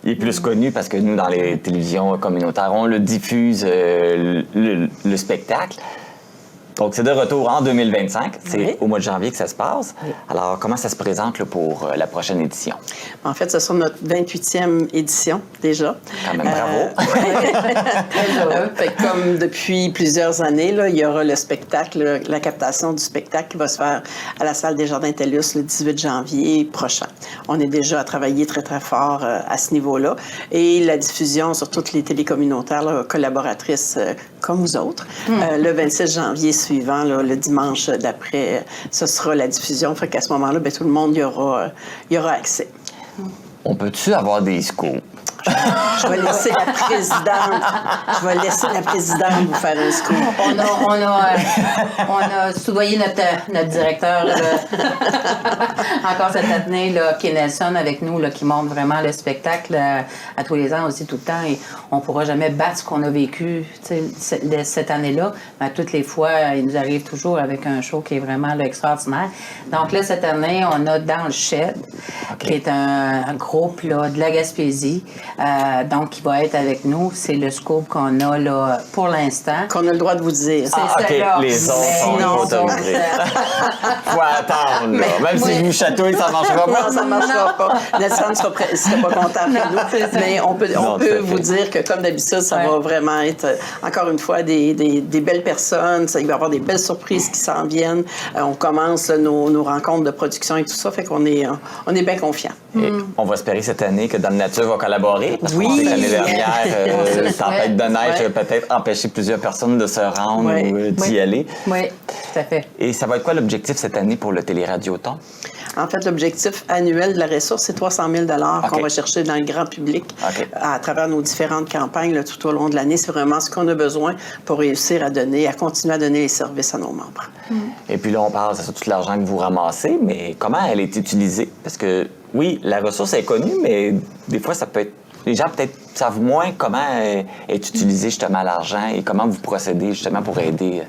il est plus connu parce que nous, dans les télévisions communautaires, on le diffuse, le spectacle. Donc, c'est de retour en 2025. C'est au mois de janvier que ça se passe. Oui. Alors, comment ça se présente là, pour la prochaine édition? En fait, ce sera notre 28e édition, déjà. Quand même, bravo! Fait que comme depuis plusieurs années, là, il y aura le spectacle, la captation du spectacle qui va se faire à la salle des Jardins TELUS le 18 janvier prochain. On est déjà à travailler très, très fort à ce niveau-là. Et la diffusion sur toutes les télécommunautaires là, collaboratrices comme vous autres. Le 26 janvier suivant, là, le dimanche d'après, ce sera la diffusion. Fait qu'à ce moment-là, bien, tout le monde y aura accès. On peut-tu avoir des scoops? Je vais laisser la présidente vous faire un scoop. On a soudoyé notre directeur encore cette année, là, qui est Nelson avec nous, là, qui montre vraiment le spectacle à tous les ans aussi tout le temps. Et on ne pourra jamais battre ce qu'on a vécu cette année-là. Mais toutes les fois, il nous arrive toujours avec un show qui est vraiment là, extraordinaire. Donc là, cette année, on a Dans le Shed, qui est un groupe là, de la Gaspésie. Donc, qui va être avec nous. C'est le scoop qu'on a là pour l'instant. Qu'on a le droit de vous dire. OK. Les autres sont autorisés. Faut attendre, là. Même si vous chatouillez, ça ne marchera pas. Non, ça ne marchera pas. Nelson ne serait pas content après nous. Mais on peut vous dire que, comme d'habitude, ça va vraiment être, encore une fois, des belles personnes. Il va y avoir des belles surprises qui s'en viennent. On commence là, nos rencontres de production et tout ça. Fait qu'on est bien confiants. On va espérer cette année que Dame Nature va collaborer. Parce oui. qu'on sait que l'année dernière, tempête de neige a peut-être empêché plusieurs personnes de se rendre ou d'y aller. Oui, tout à fait. Et ça va être quoi l'objectif cette année pour le Téléradioton? En fait, l'objectif annuel de la ressource, c'est 300 000 $ qu'on va chercher dans le grand public à travers nos différentes campagnes là, tout au long de l'année. C'est vraiment ce qu'on a besoin pour réussir à continuer à donner les services à nos membres. Et puis là, on parle de tout l'argent que vous ramassez, mais comment elle est utilisée? Parce que, oui, la ressource est connue, mais des fois, ça peut être... Les gens peut-être savent moins comment est utilisé justement l'argent et comment vous procédez justement pour aider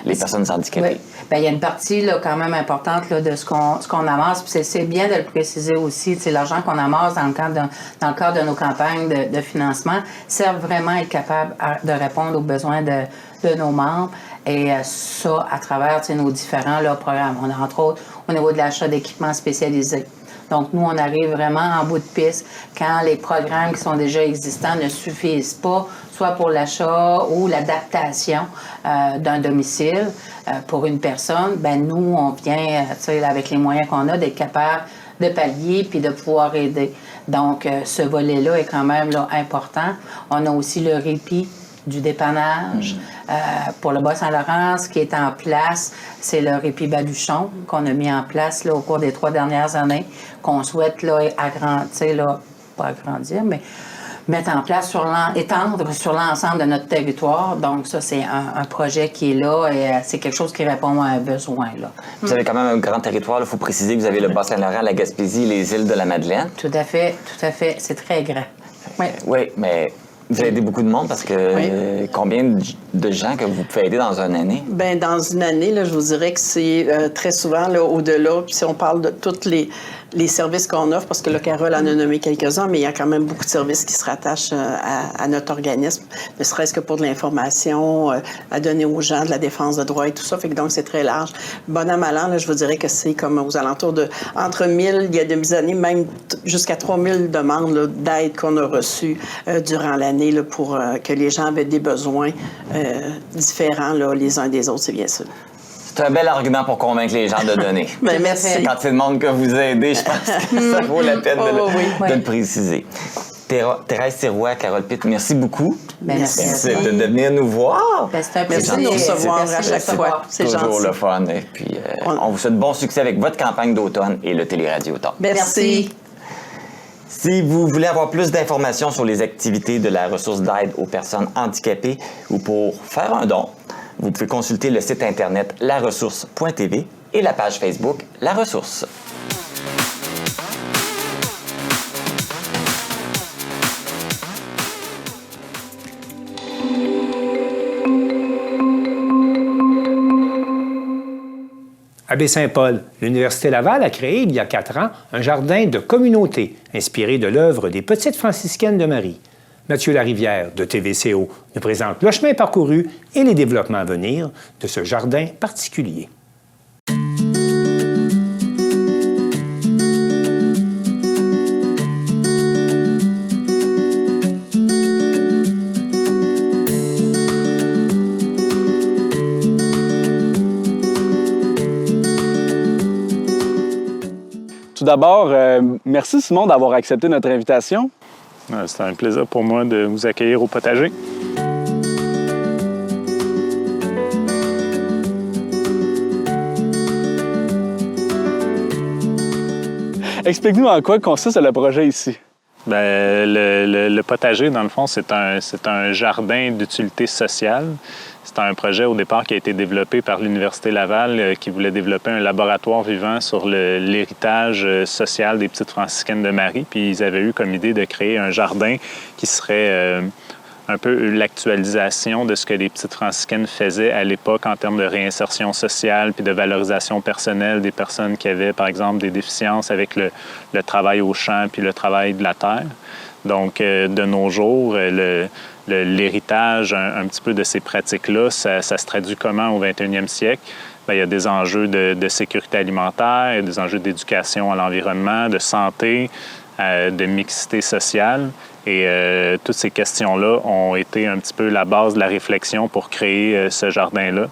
les personnes handicapées. Oui. Bien, il y a une partie là, quand même importante là, de ce qu'on amasse. Puis c'est bien de le préciser aussi. L'argent qu'on amasse dans le cadre de nos campagnes de financement sert vraiment à être capable de répondre aux besoins de nos membres. Et ça, à travers nos différents là, programmes. On a entre autres au niveau de l'achat d'équipements spécialisés. Donc, nous, on arrive vraiment en bout de piste quand les programmes qui sont déjà existants ne suffisent pas, soit pour l'achat ou l'adaptation d'un domicile pour une personne. Ben nous, on vient, avec les moyens qu'on a, d'être capable de pallier puis de pouvoir aider. Donc, ce volet-là est quand même là, important. On a aussi le répit du dépannage. Pour le Bas-Saint-Laurent, ce qui est en place, c'est le répit Baluchon qu'on a mis en place là, au cours des 3 dernières années, qu'on souhaite là, pas agrandir, mais mettre en place, étendre sur l'ensemble de notre territoire. Donc, ça, c'est un projet qui est là et c'est quelque chose qui répond à un besoin. Là. Vous avez quand même un grand territoire. Il faut préciser que vous avez le Bas-Saint-Laurent, la Gaspésie, les îles de la Madeleine. Tout à fait. C'est très grand. Oui, mais vous avez aidé beaucoup de monde parce que combien de gens que vous pouvez aider dans une année? Bien, dans une année, là, je vous dirais que c'est très souvent là, au-delà. Puis si on parle de tous les services qu'on offre, parce que là, Carole en a nommé quelques-uns, mais il y a quand même beaucoup de services qui se rattachent à notre organisme, ne serait-ce que pour de l'information à donner aux gens, de la défense de droits et tout ça. Fait que donc, c'est très large. Bon an, mal an, là, je vous dirais que c'est comme aux alentours de entre 1000, il y a des années, même jusqu'à 3000 demandes là, d'aide qu'on a reçues durant l'année là, pour que les gens avaient des besoins différents là, les uns des autres, c'est bien sûr. C'est un bel argument pour convaincre les gens de donner. Bien, merci. Quand c'est le monde que vous aidez, je pense que ça vaut la peine de le préciser. Thérèse Sirois, Carole Pitt, merci beaucoup. Merci de venir nous voir. C'est un plaisir de nous recevoir à chaque fois. C'est toujours gentil. le fun. Et puis, on vous souhaite bon succès avec votre campagne d'automne et le Téléradioton. Merci. Si vous voulez avoir plus d'informations sur les activités de la ressource d'aide aux personnes handicapées ou pour faire un don, vous pouvez consulter le site Internet laressource.tv et la page Facebook La Ressource. À Baie-Saint-Paul, l'Université Laval a créé il y a 4 ans un jardin de communauté inspiré de l'œuvre des Petites franciscaines de Marie. Mathieu Larivière de TVCO nous présente le chemin parcouru et les développements à venir de ce jardin particulier. Tout d'abord, merci Simon d'avoir accepté notre invitation. C'est un plaisir pour moi de vous accueillir au potager. Explique-nous en quoi consiste le projet ici. Bien, le potager, dans le fond, c'est un jardin d'utilité sociale. C'est un projet au départ qui a été développé par l'Université Laval qui voulait développer un laboratoire vivant sur l'héritage social des Petites franciscaines de Marie. Puis ils avaient eu comme idée de créer un jardin qui serait un peu l'actualisation de ce que les Petites franciscaines faisaient à l'époque en termes de réinsertion sociale puis de valorisation personnelle des personnes qui avaient, par exemple, des déficiences avec le travail au champ puis le travail de la terre. Donc, de nos jours, l'héritage un petit peu de ces pratiques-là, ça se traduit comment au 21e siècle? Bien, il y a des enjeux de sécurité alimentaire, il y a des enjeux d'éducation à l'environnement, de santé, de mixité sociale. Et toutes ces questions-là ont été un petit peu la base de la réflexion pour créer ce jardin-là.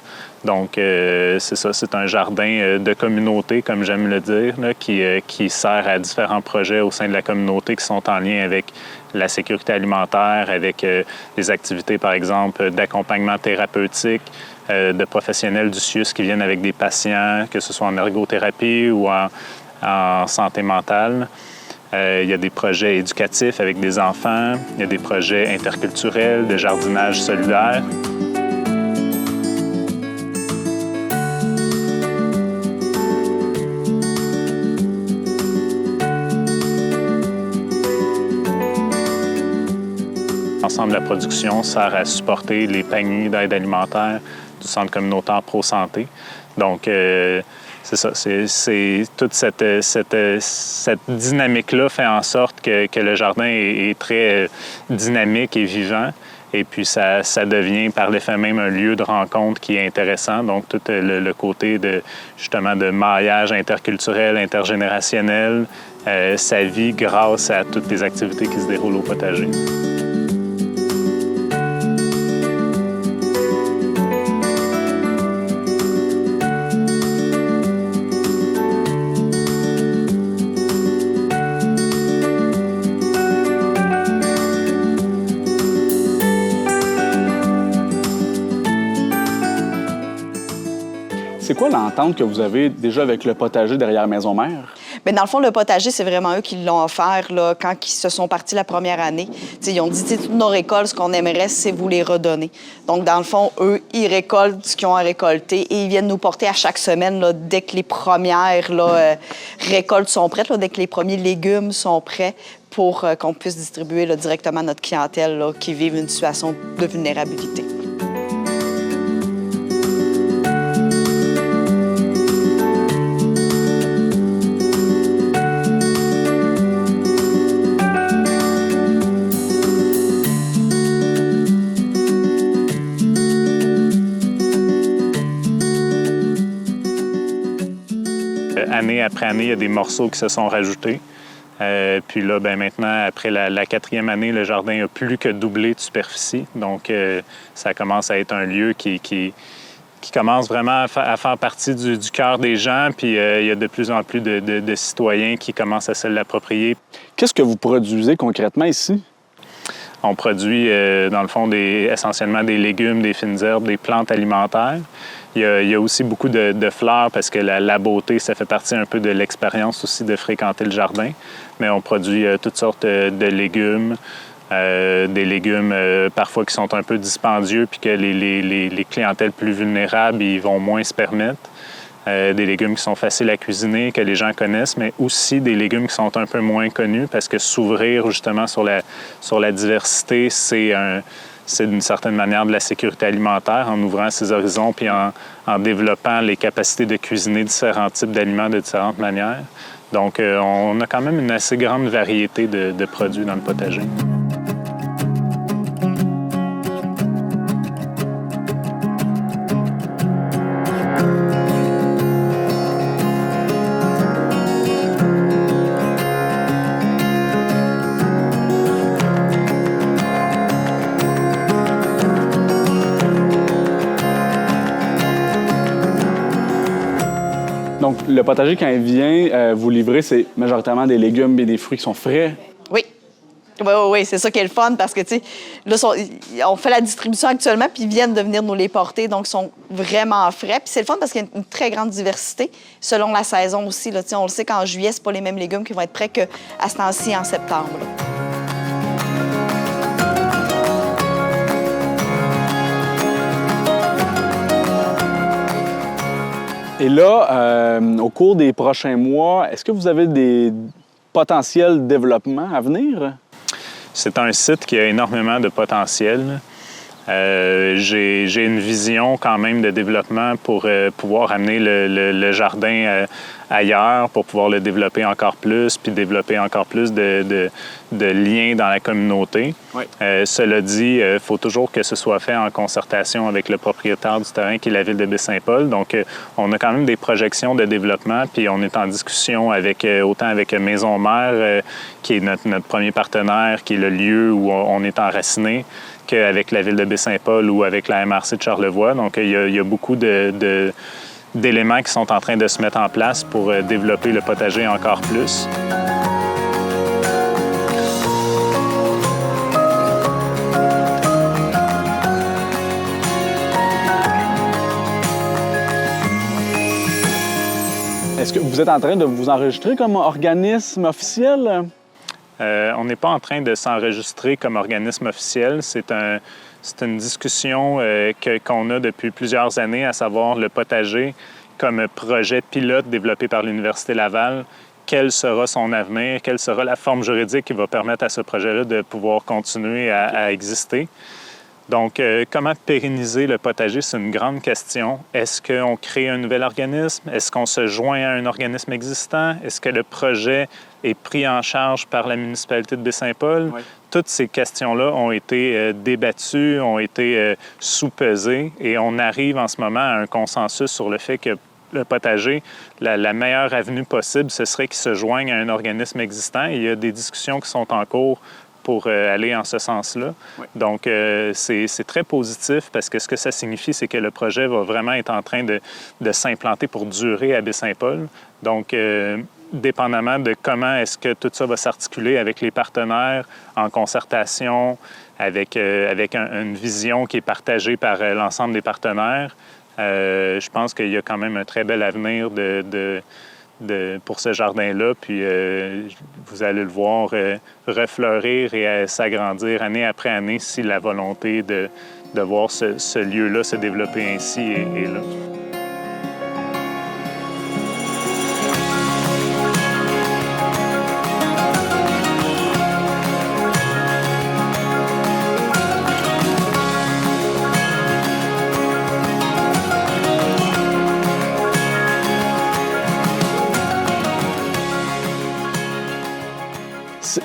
Donc, c'est ça, c'est un jardin de communauté, comme j'aime le dire, là, qui sert à différents projets au sein de la communauté qui sont en lien avec la sécurité alimentaire, avec des activités, par exemple, d'accompagnement thérapeutique, de professionnels du CIUS qui viennent avec des patients, que ce soit en ergothérapie ou en santé mentale. Il y a des projets éducatifs avec des enfants, il y a des projets interculturels, de jardinage solidaire. l'ensemble de la production sert à supporter les paniers d'aide alimentaire du Centre communautaire Pro-Santé. Donc, c'est ça. C'est toute cette dynamique-là fait en sorte que le jardin est très dynamique et vivant. Et puis, ça devient par l'effet même un lieu de rencontre qui est intéressant. Donc, tout le côté justement de maillage interculturel, intergénérationnel, ça vit grâce à toutes les activités qui se déroulent au potager. C'est quoi l'entente que vous avez déjà avec le potager derrière Maison-Mère? Bien, dans le fond, le potager, c'est vraiment eux qui l'ont offert là, quand ils se sont partis la première année. T'sais, ils ont dit, toutes nos récoltes, ce qu'on aimerait, c'est vous les redonner. Donc, dans le fond, eux, ils récoltent ce qu'ils ont à récolter et ils viennent nous porter à chaque semaine, là, dès que les premières récoltes sont prêtes, là, dès que les premiers légumes sont prêts, pour qu'on puisse distribuer là, directement à notre clientèle là, qui vit une situation de vulnérabilité. Année après année, il y a des morceaux qui se sont rajoutés. Puis là, ben maintenant, après la quatrième année, le jardin a plus que doublé de superficie. Donc, ça commence à être un lieu qui commence vraiment à faire partie du cœur des gens. Puis il y a de plus en plus de citoyens qui commencent à se l'approprier. Qu'est-ce que vous produisez concrètement ici? On produit, dans le fond, essentiellement des légumes, des fines herbes, des plantes alimentaires. Il y a aussi beaucoup de fleurs parce que la beauté, ça fait partie un peu de l'expérience aussi de fréquenter le jardin. Mais on produit toutes sortes de légumes, des légumes parfois qui sont un peu dispendieux puis que les clientèles plus vulnérables, ils vont moins se permettre. Des légumes qui sont faciles à cuisiner, que les gens connaissent, mais aussi des légumes qui sont un peu moins connus parce que s'ouvrir justement sur la diversité, c'est d'une certaine manière de la sécurité alimentaire en ouvrant ses horizons puis en développant les capacités de cuisiner différents types d'aliments de différentes manières. Donc, on a quand même une assez grande variété de produits dans le potager. Donc, le potager, quand il vient vous livrer, c'est majoritairement des légumes et des fruits qui sont frais. Oui. Oui, c'est ça qui est le fun parce que, tu sais, là, on fait la distribution actuellement puis ils viennent de venir nous les porter, donc ils sont vraiment frais. Puis c'est le fun parce qu'il y a une très grande diversité selon la saison aussi. Là, on le sait qu'en juillet, c'est pas les mêmes légumes qui vont être prêts qu'à ce temps-ci en septembre. Là. Et là, au cours des prochains mois, est-ce que vous avez des potentiels développements à venir? C'est un site qui a énormément de potentiel. J'ai une vision quand même de développement pour pouvoir amener le jardin ailleurs, pour pouvoir le développer encore plus, puis développer encore plus de liens dans la communauté. Oui. Cela dit, il faut toujours que ce soit fait en concertation avec le propriétaire du terrain, qui est la ville de Baie-Saint-Paul. Donc, on a quand même des projections de développement, puis on est en discussion autant avec Maison-Mère, qui est notre premier partenaire, qui est le lieu où on est enraciné, qu'avec la ville de Baie-Saint-Paul ou avec la MRC de Charlevoix. Donc, il y a beaucoup d'éléments qui sont en train de se mettre en place pour développer le potager encore plus. Est-ce que vous êtes en train de vous enregistrer comme organisme officiel? On n'est pas en train de s'enregistrer comme organisme officiel. C'est une discussion qu'on a depuis plusieurs années, à savoir le potager comme projet pilote développé par l'Université Laval quel sera son avenir, quelle sera la forme juridique qui va permettre à ce projet-là de pouvoir continuer à exister. Donc, comment pérenniser le potager, c'est une grande question. Est-ce qu'on crée un nouvel organisme? Est-ce qu'on se joint à un organisme existant? Est-ce que le projet est pris en charge par la municipalité de Baie-Saint-Paul? Oui. Toutes ces questions-là ont été débattues, ont été sous-pesées et on arrive en ce moment à un consensus sur le fait que le potager, la meilleure avenue possible, ce serait qu'il se joigne à un organisme existant. Et il y a des discussions qui sont en cours pour aller en ce sens-là. Oui. Donc, c'est très positif parce que ce que ça signifie, c'est que le projet va vraiment être en train de s'implanter pour durer à Baie-Saint-Paul. Donc, dépendamment de comment est-ce que tout ça va s'articuler avec les partenaires, en concertation, avec une vision qui est partagée par l'ensemble des partenaires, je pense qu'il y a quand même un très bel avenir pour ce jardin-là, puis vous allez le voir refleurir et s'agrandir année après année si la volonté de voir ce lieu-là se développer ainsi est là.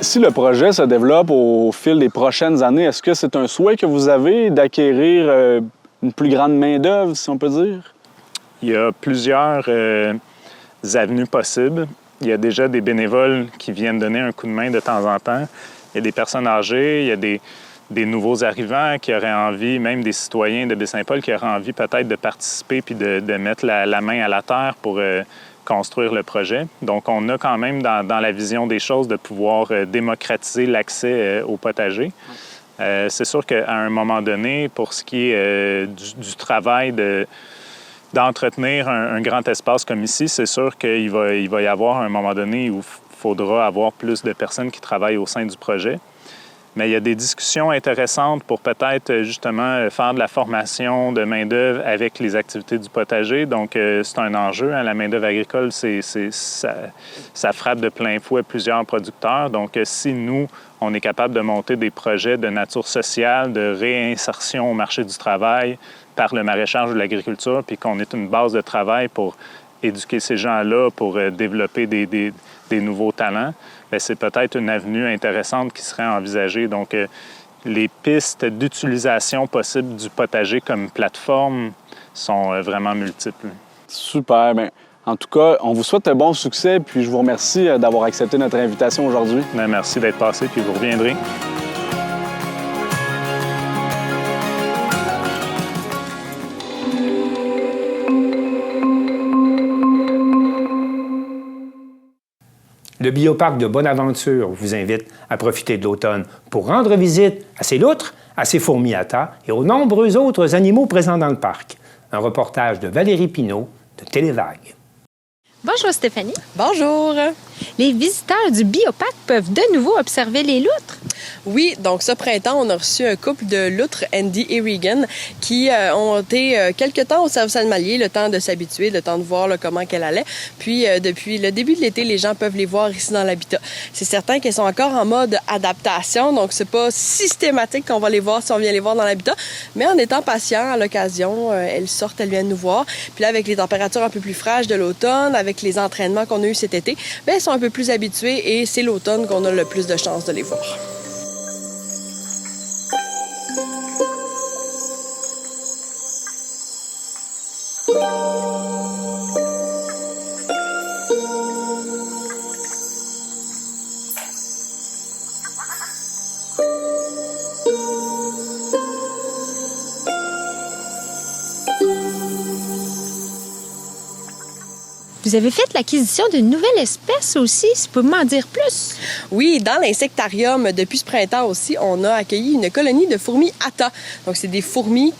Si le projet se développe au fil des prochaines années, est-ce que c'est un souhait que vous avez d'acquérir une plus grande main-d'œuvre, si on peut dire? Il y a plusieurs avenues possibles. Il y a déjà des bénévoles qui viennent donner un coup de main de temps en temps. Il y a des personnes âgées, il y a des nouveaux arrivants qui auraient envie, même des citoyens de Baie-Saint-Paul qui auraient envie peut-être de participer puis de mettre la main à la terre pour construire le projet. Donc, on a quand même dans la vision des choses de pouvoir démocratiser l'accès au potager. C'est sûr qu'à un moment donné, pour ce qui est du travail d'entretenir un grand espace comme ici, c'est sûr qu'il va y avoir un moment donné où il faudra avoir plus de personnes qui travaillent au sein du projet. Mais il y a des discussions intéressantes pour peut-être justement faire de la formation de main-d'œuvre avec les activités du potager. Donc, c'est un enjeu. Hein? La main-d'œuvre agricole, ça frappe de plein fouet plusieurs producteurs. Donc, si nous, on est capable de monter des projets de nature sociale, de réinsertion au marché du travail par le maraîchage ou l'agriculture, puis qu'on est une base de travail pour éduquer ces gens-là, pour développer des nouveaux talents, bien, c'est peut-être une avenue intéressante qui serait envisagée. Donc, les pistes d'utilisation possibles du potager comme plateforme sont vraiment multiples. Super. Bien, en tout cas, on vous souhaite un bon succès, puis je vous remercie d'avoir accepté notre invitation aujourd'hui. Bien, merci d'être passé, puis vous reviendrez. Le bioparc de Bonaventure vous invite à profiter de l'automne pour rendre visite à ses loutres, à ses fourmis à tas et aux nombreux autres animaux présents dans le parc. Un reportage de Valérie Pinault de Télévague. Bonjour Stéphanie. Bonjour. Les visiteurs du bioparc peuvent de nouveau observer les loutres. Oui, donc ce printemps, on a reçu un couple de loutres, Andy et Regan, qui ont été quelque temps au service animalier, le temps de s'habituer, le temps de voir comment qu'elle allait. Puis, depuis le début de l'été, les gens peuvent les voir ici dans l'habitat. C'est certain qu'elles sont encore en mode adaptation, donc c'est pas systématique qu'on va les voir si on vient les voir dans l'habitat, mais en étant patient à l'occasion, elles sortent, elles viennent nous voir. Puis là, avec les températures un peu plus fraîches de l'automne, avec les entraînements qu'on a eus cet été, bien, elles sont un peu plus habituées et c'est l'automne qu'on a le plus de chances de les voir. Vous avez fait l'acquisition d'une nouvelle espèce aussi. Si vous pouvez m'en dire plus? Oui, dans l'insectarium, depuis ce printemps aussi, on a accueilli une colonie de fourmis Atta. Donc, c'est des fourmis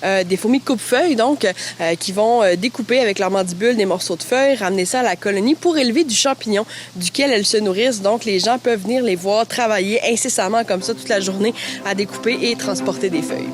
des fourmis coupe-feuilles, donc, qui vont découper avec leur mandibule des morceaux de feuilles, ramener ça à la colonie pour élever du champignon duquel elles se nourrissent. Donc, les gens peuvent venir les voir travailler incessamment comme ça toute la journée à découper et transporter des feuilles.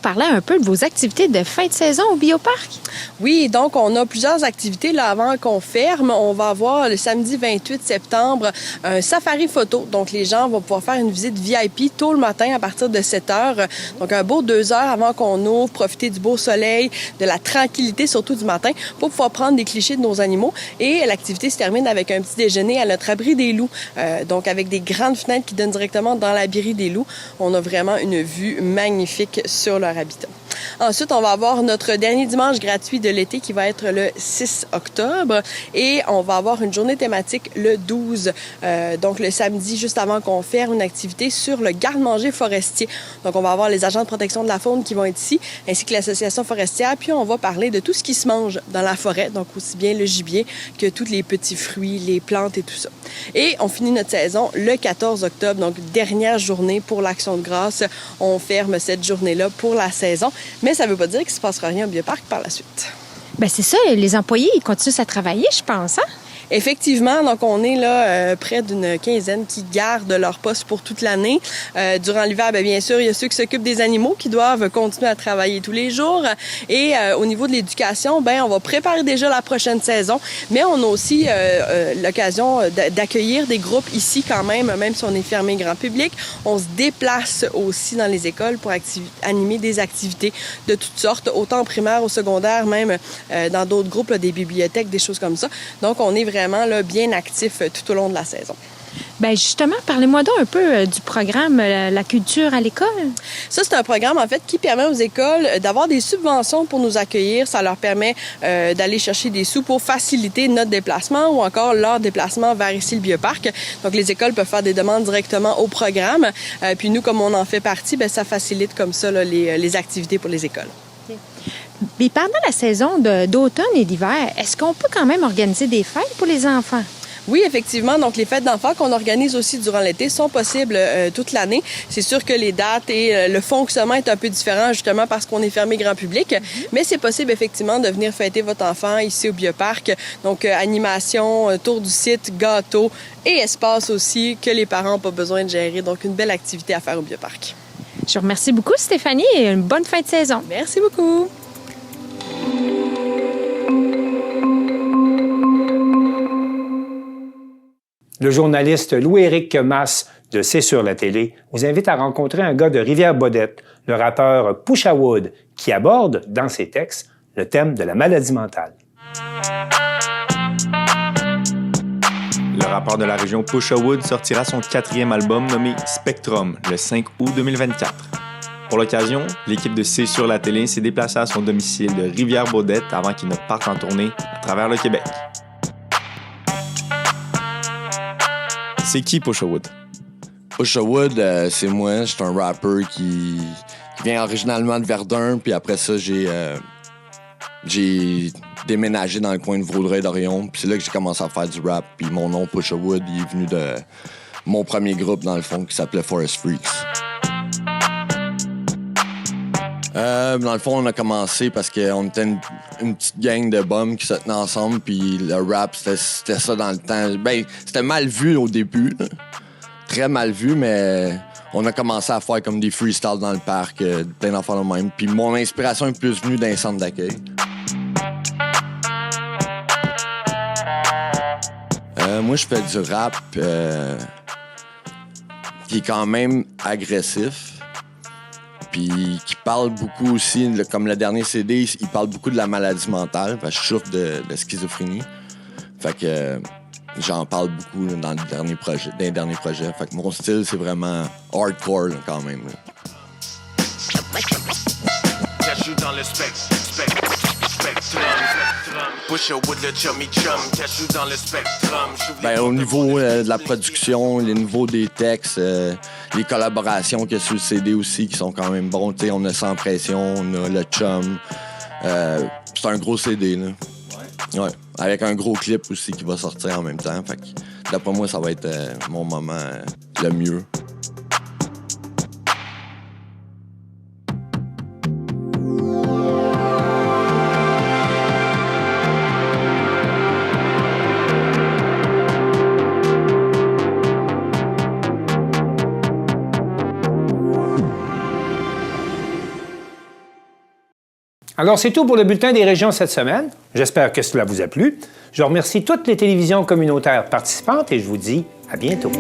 parler un peu de vos activités de fin de saison au Bioparc? Oui, donc on a plusieurs activités là avant qu'on ferme. On va avoir le samedi 28 septembre un safari photo. Donc les gens vont pouvoir faire une visite VIP tôt le matin à partir de 7 heures. Donc un beau 2 heures avant qu'on ouvre, profiter du beau soleil, de la tranquillité surtout du matin pour pouvoir prendre des clichés de nos animaux. Et l'activité se termine avec un petit déjeuner à notre abri des loups. Donc avec des grandes fenêtres qui donnent directement dans l'abri des loups. On a vraiment une vue magnifique sur leur habitat. Ensuite, on va avoir notre dernier dimanche gratuit de l'été qui va être le 6 octobre et on va avoir une journée thématique le 12, donc le samedi, juste avant qu'on ferme, une activité sur le garde-manger forestier. Donc, on va avoir les agents de protection de la faune qui vont être ici, ainsi que l'association forestière, puis on va parler de tout ce qui se mange dans la forêt, donc aussi bien le gibier que tous les petits fruits, les plantes et tout ça. Et on finit notre saison le 14 octobre, donc dernière journée pour l'Action de grâce. On ferme cette journée-là pour la saison. Mais ça ne veut pas dire qu'il ne se passera rien au Bioparc par la suite. Bien, c'est ça. Les employés, ils continuent à travailler, je pense, hein? Effectivement, donc on est là près d'une quinzaine qui gardent leur poste pour toute l'année. Durant l'hiver, bien sûr, il y a ceux qui s'occupent des animaux qui doivent continuer à travailler tous les jours. Et au niveau de l'éducation, on va préparer déjà la prochaine saison, mais on a aussi l'occasion d'accueillir des groupes ici quand même si on est fermé grand public. On se déplace aussi dans les écoles pour animer des activités de toutes sortes, autant en primaire, au secondaire, même dans d'autres groupes, là, des bibliothèques, des choses comme ça. Donc, on est vraiment là, bien actif tout au long de la saison. Bien, justement, parlez-moi donc un peu du programme La culture à l'école. Ça, c'est un programme, en fait, qui permet aux écoles d'avoir des subventions pour nous accueillir. Ça leur permet d'aller chercher des sous pour faciliter notre déplacement ou encore leur déplacement vers ici, le Bioparc. Donc, les écoles peuvent faire des demandes directement au programme. Puis nous, comme on en fait partie, ça facilite comme ça là, les activités pour les écoles. Mais pendant la saison d'automne et d'hiver, est-ce qu'on peut quand même organiser des fêtes pour les enfants? Oui, effectivement. Donc, les fêtes d'enfants qu'on organise aussi durant l'été sont possibles toute l'année. C'est sûr que les dates et le fonctionnement est un peu différent, justement, parce qu'on est fermé grand public. Mais c'est possible, effectivement, de venir fêter votre enfant ici au Bioparc. Donc, animation, tour du site, gâteau et espace aussi que les parents n'ont pas besoin de gérer. Donc, une belle activité à faire au Bioparc. Je vous remercie beaucoup, Stéphanie, et une bonne fin de saison. Merci beaucoup. Le journaliste Louis-Éric Masse de C'est sur la télé vous invite à rencontrer un gars de Rivière-Baudette, le rappeur Pusha Wood, qui aborde dans ses textes le thème de la maladie mentale. Le rappeur de la région Pusha Wood sortira son 4e album nommé Spectrum le 5 août 2024. Pour l'occasion, l'équipe de C'est sur la télé s'est déplacée à son domicile de Rivière-Baudette avant qu'il ne parte en tournée à travers le Québec. C'est qui Pusha Wood? Pusha Wood, c'est moi. Je suis un rappeur qui vient originalement de Verdun, puis après ça, j'ai déménagé dans le coin de Vaudreuil-Dorion, puis c'est là que j'ai commencé à faire du rap. Puis mon nom, Pusha Wood, il est venu de mon premier groupe, dans le fond, qui s'appelait Forest Freaks. Dans le fond, on a commencé parce qu'on était une petite gang de bums qui se tenaient ensemble, puis le rap, c'était ça dans le temps. C'était mal vu au début, là. Très mal vu, mais on a commencé à faire comme des freestyles dans le parc, plein d'enfants de même. Puis mon inspiration est plus venue d'un centre d'accueil. Moi, je fais du rap qui est quand même agressif. Puis qui parle beaucoup aussi, comme le dernier CD, il parle beaucoup de la maladie mentale, parce que je souffre de schizophrénie. Fait que j'en parle beaucoup là, dans les derniers projets. Fait que mon style, c'est vraiment hardcore là, quand même. Au niveau de la production, au niveau des textes, les collaborations qu'il y a sur le CD aussi qui sont quand même bons. T'sais, on a Sans Pression, on a Le Chum. C'est un gros CD, là. Ouais. Avec un gros clip aussi qui va sortir en même temps. Fait que, d'après moi, ça va être mon moment le mieux. Alors, c'est tout pour le bulletin des régions cette semaine. J'espère que cela vous a plu. Je remercie toutes les télévisions communautaires participantes et je vous dis à bientôt.